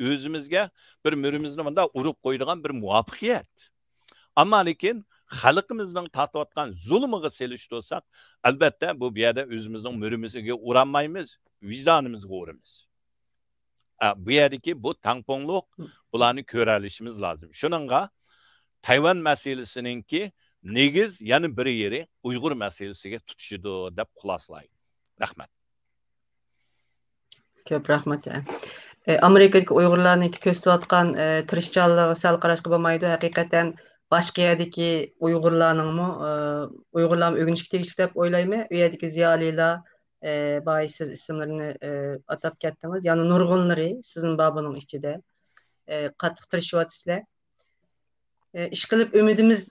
o'zimizga bir mürimizni bunda urib qo'yadigan bir muvaffaqiyat. Ammo lekin xalqimizning tatayotgan zulmiga selishtirsak, albatta bu yerda o'zimizning mürimizga uranmaymiz, vijdonimizga uramiz. Bu yerdagi bu tangpongliq bularni ko'ra olishimiz lozim. Shuningga Tayvan masalasininki negiz yana bir yeri Uyg'ur masalasiga tutishidi deb xulosalayman. Rahmat. Ko'p rahmat. Amerikadagi Uyg'urlarning ko'rsatayotgan tirishchanligi sal qarashga bo'lmaydi. Haqiqatan boshqa yerdagi Uyg'urlarningmi Uyg'urlarni o'rganishga tegishli deb o'ylayman. U yerdagi ziyolilar siz ismlarini atab ketdingiz. Ya'ni nurg'unlari sizning babuning ichida qattiq tirishyapsizlar. Ish qilib umidimiz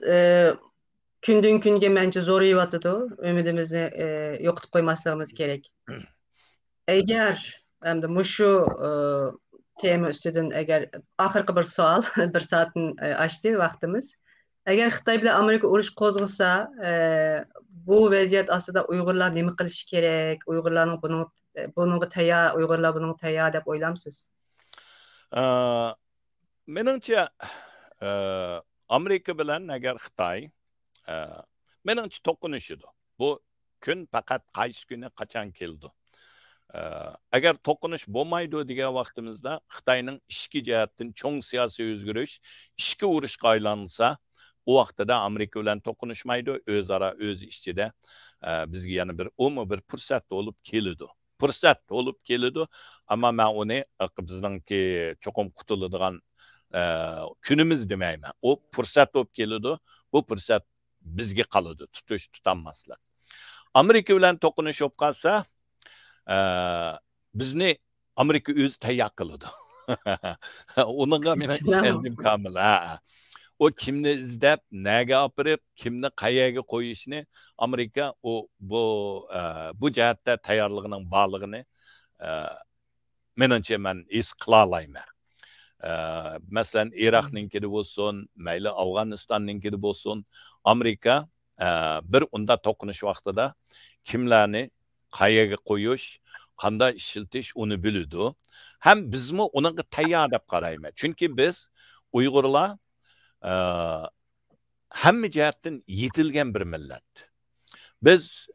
kundan kunga mencha zo'rayapti. Umidimizni yo'qotib qo'ymasligimiz kerak. Agar endi mushu tema ustidan agar oxirgi bir savol, bir soatni oshdi vaqtimiz. Agar Xitoy bilan Amerika urush qo'zg'asa, bu vaziyat ostida Uyg'urlar nima qilishi kerak? Uyg'urlarning bunga tayyor, Uyg'urlar bunga tayyor deb o'ylamsiz? Meningcha Amerika bilan agar Xitoy meningcha to'qinishidi. Bu kun faqat qaysi kuni qachon keldi? Agar to'qinish bo'lmaydi degan vaqtimizda Xitoyning ichki jihatdan cho'ng siyosiy o'zgarish, ichki urushga aylansa, u vaqtida Amerika bilan to'qinishmaydi, o'zaro o'z ichida bizga yana bir bir fursat bo'lib keladi. Fursat bo'lib keladi, ammo men uni bizningki cho'qim qutuladigan kunimiz demayman. O fursat bo'lib keladi. Bu fursat bizga qoladi. Tutish tutanmaslik. Amerika bilan to'qinishib qolsa, bizni Amerika o'zi tayyor qiladi. Onunla men ishondim kamil. O kimni izlab, nega opirib, kimni qayerga qo'yishni Amerika bu jihatda tayyorligining borligini menimcha men his qila olmayman. Masalan, Iroqninkida bo'lsin, mayli Afg'onistonninkida bo'lsin, Amerika bir unda to'qinish vaqtida kimlarni qayerga qo'yish, qanday ishiltish uni biladi. Ham bizmi uninga tayyor deb qarayman. Chunki biz Uyg'urlar hamma jihatdan yetilgan bir millat. Biz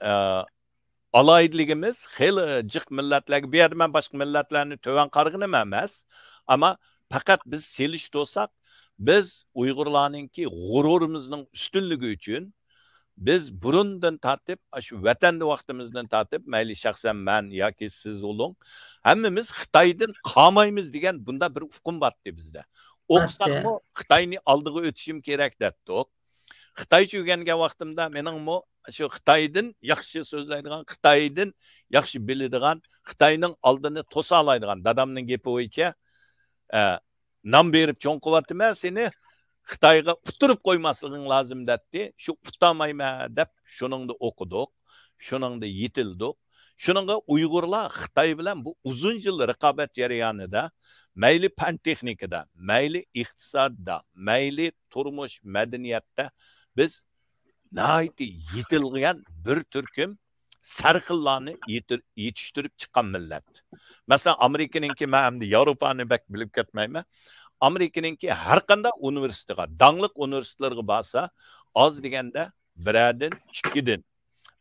alayidligimiz xeyli jiq millatlarga, bu yerda men boshqa millatlarni to'van qarg'in emas, ammo faqat biz selish bo'lsak, biz Uyg'urlarningki g'ururimizning ustunligi uchun biz burundan tartib, shu vatanda vaqtimizdan tartib, mayli shaxsan men yoki siz bo'ling, hammamiz Xitoydan qolmaymiz degan bunda bir hukm bordi bizda. O'qsaqmi Xitoyni oldiga o'tishim kerak debdik. Xitoycha o'rgangan vaqtimda meningmi shu Xitoydan yaxshi so'zlaydigan, Xitoydan yaxshi biladigan, Xitoyning oldini to'sa oladigan dadamning gapi bo'yicha nam berib cho'nqivatma seni Xitoyga uturib qo'ymasliging lozim dedi. Shu utamayman deb shuningda o'qidik, shuningda yetildik. Shuningga Uyg'urlar Xitoy bilan bu uzun yil raqobat jarayonida mayli fan texnikada, mayli iqtisodda, mayli turmush madaniyatda biz nəhayət yetilgan bir turkum sarxillarni yetishtirib chiqqan millat. Masalan, Amerikaninki, men endi Yevropani bak bilib ketmayman. Amerikaninki har qanday universitetga, dangliq universitetlarga borsa, oz deganda 1dan 2dan,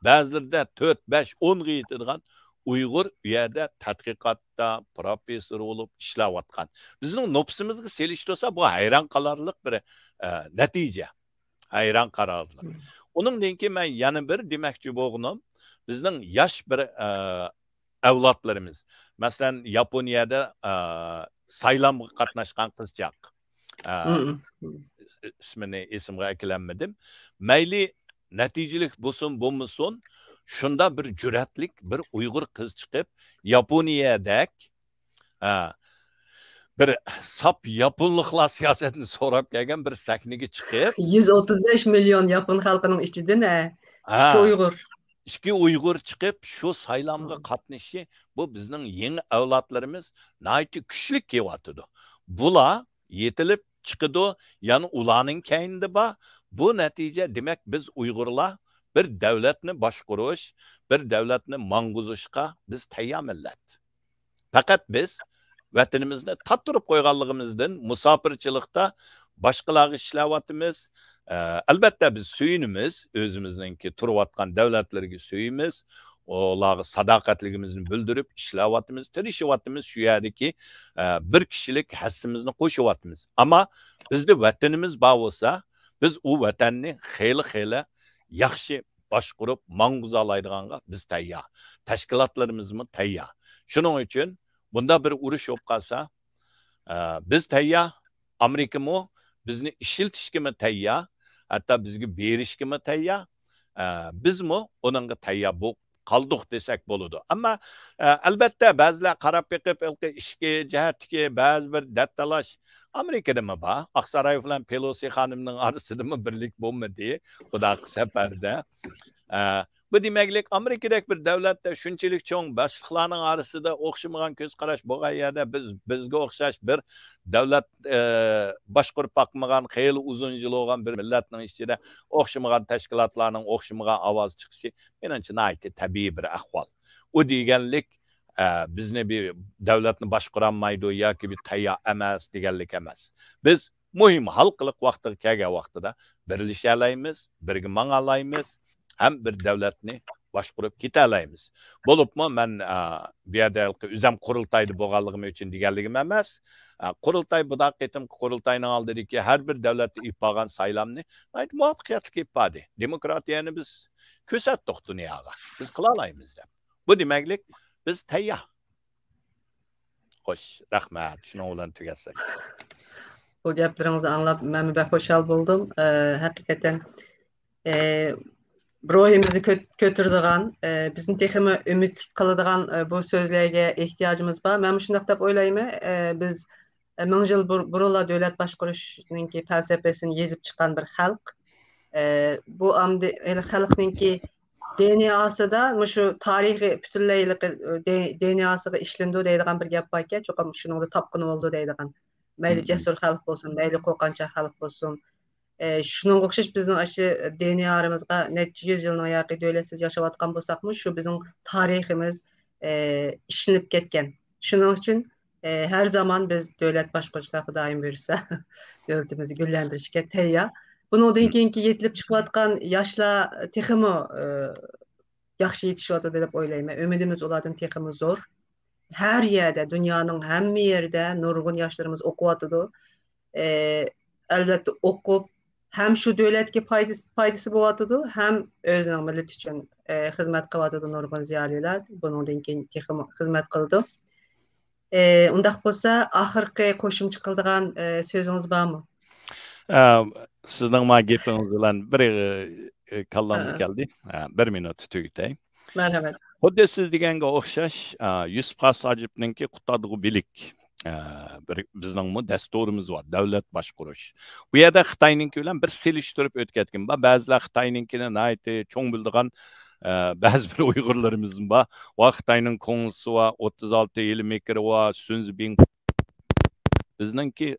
ba'zilarda 4, 5, 10 ga yetadigan Uyg'ur u yerda tadqiqotda professor bo'lib ishlayotgan. Bizning nopsimizga selishtirsa, bu hayron qolarlik bir natija. Hayron qolarlik. Uningdan keyin men yana bir demoqchi bo'lganim, bizning yosh bir avlodlarimiz. Masalan, Yaponiyada saylamga qatnashgan qizchaq. Ismini esimga kelolmadim. Mayli natijalik bo'lsin, bo'lmasin, shunda bir jur'atlik bir Uyg'ur qiz chiqib, Yaponiyadek bir sap yaponliklar siyosatini so'rab kelgan bir sahnaga chiqib, 135 milyon yapon xalqining ichidan ikki Uyg'ur. İki Uyg'ur chiqib shu saylamga qatnashi, bu bizning yangi avlodlarimiz nayki kuchli kelyapti. Bular yetilib chiqidi, ya'ni ularning keyinda bor. Bu natija demak biz Uyg'urlar bir davlatni boshqarish, bir davlatni mang'uzishga biz tayyor millat. Faqat biz vatanimizni tattirib qo'yganligimizdan musofirchilikda boshqalarga ishlayapmiz. Albatta biz suyunimiz, o'zimizningki turayotgan davlatlarga suyuymiz. Ularga sadoqatligimizni bildirib ishlayapmiz, tirishyapmiz shu yerdagi bir kishilik hassimizni qo'shyapmiz. Ammo bizda vatanimiz bor bo'lsa, biz u vatanni xeyli yaxshi boshqarib mang'uzalaydiganga biz tayyor. Tashkilotlarimizmi tayyor. Shuning uchun bunda bir urush bo'lib qolsa, biz tayyor. Amerikami bizni ishiltishga tayyor, hatto bizga berishga tayyor. Bizmi uningga tayyor bo'lib qoldik desak bo'ladi. Ammo albatta ba'zilar qarab beqib ishga jihatga ba'zi bir dattalash Amerikadami bor? Aqsaray bilan Pelosi xonimning orasidami birlik bo'lmadi? Xudo safarda. Bu demaklik Amerikadagi bir davlatda shunchalik cho'ng boshliqlarning orasida o'xshamagan ko'z qarash bo'lgan yerda bizga o'xshash bir davlat boshqarib boqmagan, xeyli uzun yil bo'lgan bir millatning ichida o'xshamagan tashkilotlarning o'xshamagan ovoz chiqishi menimcha nihoyatda tabiiy bir ahvol. U deganlik bizni bir davlatni boshqarolmaydi yoki bir tayyor emas deganlik emas. Biz muhim xalqlik vaqtiga kelgan vaqtida birlasha olamiz, birga mang'alaymiz. Hem bir davlatni boshqarib keta olamiz. Bo'libmi, men bu yerda o'zim qurultayda bo'lganligim uchun deganligim emas. Qurultay budoq etim qurultayning oldidagi har bir davlatda ipogan saylamni muvaffaqiyatli ipadi. Demokratiyani biz ko'rsatdik dunyoga. Biz qila olamiz deb. Bu demaklik biz tayyor. Xo'sh, rahmat. Shuni bilan tugasak. bu gaplarınızı anlap ben bek hoşal buldum. Hakikaten ruhimizi kötürdiğen, bizim tekimi ümit kılıdığan bu sözlerge ihtiyacımız var. Ben şundaq dep oylayım, biz ming yıl burula devlet başquruşninki felsefesini yezip çıkan bir halk. Bu amdi halkninki DNA'sı da şu tarihi bütünleylik DNA'sı işlendi deydigan bir gap barken, çoqam şunun da tapqını oldu deydigan. Meyli cesur halk bolsun, meyli qoqancha halk bolsun. Şunun oxşaş bizning aşı DNA'mızga neçe yüz yılın ayaqı dövletsiz yaşavatqan bolsaqmı, şu bizim tariximiz işlenip ketken. Şunun için her zaman biz devlet başquruşqa daim buyursa devletimizi güllendirishga tayyor. Bundan keyinki yetilip çıkıvatkan yaşla teximi yaxşı yetişiyotu dep oylayman. Ümidimiz ulardan teximi zor. Her yerde, dünyanın hem yerde nurgun yaşlarımız okuyatıdı. Elbette okup hem şu devletke paydası boğatıdı, hem özünün millet için hizmet kılatıdı nurgun ziyaliler. Bundan keyin teximi hizmet kıldı. Undaq bolsa, ahırkı koşumçu kıldığan sözünüz var mı? Sizning ma gepingiz bilan bir kallamga keldi. 1 minut tugitay. Merhamet. Xuddi siz deganga o'xshash Yusuf Qasojevninki qutadigu bilik bizning dasturimiz bor, davlat boshqarish. Bu yerda Xitoyninki bilan bir selishtirib o'tkazgan. Ba'zilar Xitoyninkini nayti cho'ng bildigan ba'zi bir Uyg'urlarimiz bor. Va Xitoyning ko'nglisi va 36 yil mekri va Sunzibin bizningki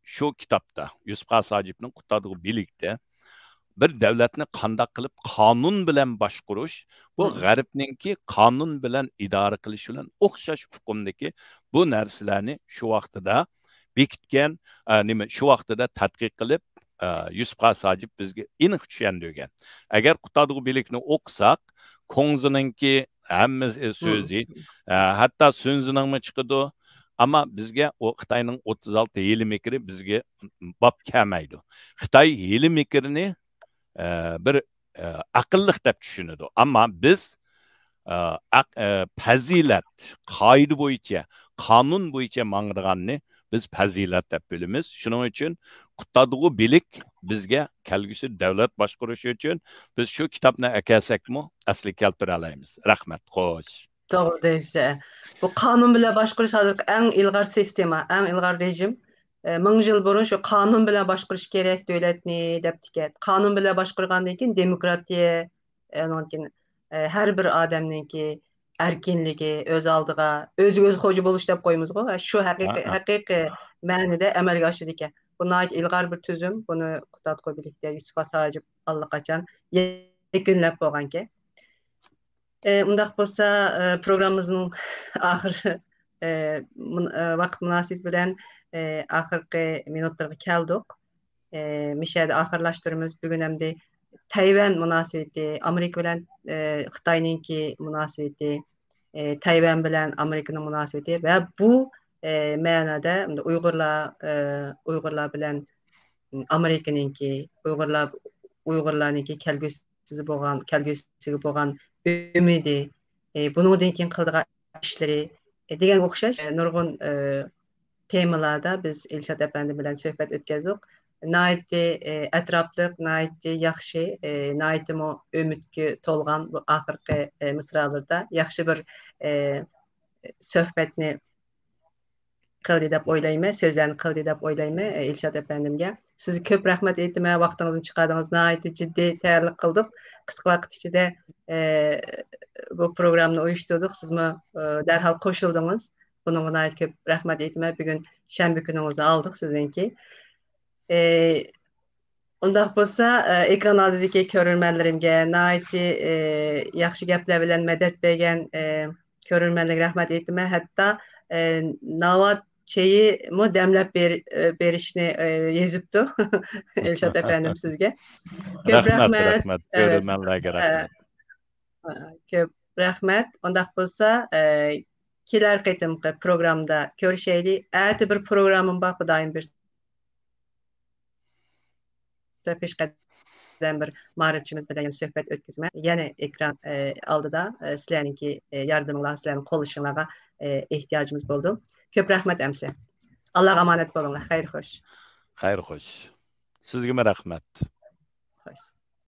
şu kitapta Yusuf Qasojevning qutadigu bilikda bir davlatni qanday qilib qonun bilan boshqarish, bu g'arbninki qonun bilan idora qilish bilan o'xshash hukmdagi bu narsalarni shu vaqtida bekitgan, shu vaqtida tadqiq qilib Yusuf Qasojev bizga aniq tushundirgan. Agar qutadigu bilikni o'qisak, ko'ngzininki hamma so'zi, hatto so'zining chiqadi. Ama bizge o Xitayning 36 yili mekri bizge bab kelmaydi. Xitoy yili mekrini bir aqlliq deb tushunadi. Ama biz fazilat, qoida bo'yicha, qonun bo'yicha mang'irganni biz fazilat deb bilamiz. Shuning uchun qutadigu bilik bizga kelgusi davlat boshqarishi uchun biz shu kitobni akasakmi asli keltira olamiz. Rahmat, xo'sh. Doğru deyilse. Bu kanun bile başkuruş hazırlık en ilgar sistema, en ilgar rejim. Ming yıl burun şu kanun bile başkuruş gerek devletni deptiket. Kanun bile başkurgandan keyin demokratiya, her bir adamninki erkinligi, öz aldığa, öz hoca buluş dep koyumuz go. Şu haqiqiy ma'nida amalga oshadi ekan. Bu nayt ilgar bir tüzüm. Bunu qutat qo'y birlikte Yusuf Qasojov allaqachon yakunlab bo'lganki. Undaq bolsa programımızın ahırı vaqt münasibet bilen ahırkı minutlarga keldik. Mişede ahırlaştırımız bugün hem de Tayvan münasibeti, Amerika bilen Xitayninki münasibeti, Tayvan bilen Amerika'nın münasibeti ve bu ma'noda Uyg'urlar bilen Amerika'ninki, Uyg'urlarninki kelgusi bo'lgan ümidi, bunun keyin qildigan ishlari degan o'xshash nurg'un temalarda biz Elshad efendi bilan suhbat o'tkazdik. Naiti atrofliq, naiti yaxshi, naiti umidga to'lgan bu oxirgi misralarda yaxshi bir suhbatni qildi deb o'ylayman, so'zlarni qildi deb o'ylayman Elshad efendimga. Sizga ko'p rahmat aytaman, vaqtingizni chiqardingiz, naiti jiddiy tayyorlik qildik. Qisqa vaqt ichida bu programni uyushtirdik. Sizmi derhal qo'shildingiz. Bununla nait ko'p rahmat aytaman. Bugun shanba kunimizni oldik sizningki. Undaq bo'lsa, ekran oldidagi ko'rurmanlarimga naiti yaxshi gaplar bilan madad bergan ko'rurmanlarga rahmat aytaman. Hatto Novat şeyi mu demlep berişini yezipti Elşad efendim sizge. Rahmet. Görülmenlerge rahmet. Köp rahmet. Ondaq bolsa kelar qitimqi programda görüşeyli. Äti bir programım bor, Xudoyim bir peshqadam bir ma'rifchimiz bilan suhbat o'tkazma. Yana ekran oldida sizlarninki yordaminglar, sizlarning qo'llashinglarga ehtiyojimiz bo'ldi. Ko'p rahmat amsi. Allah'a emanet olun. Hayır hoş. Xayr xo'sh. Sizga rahmat.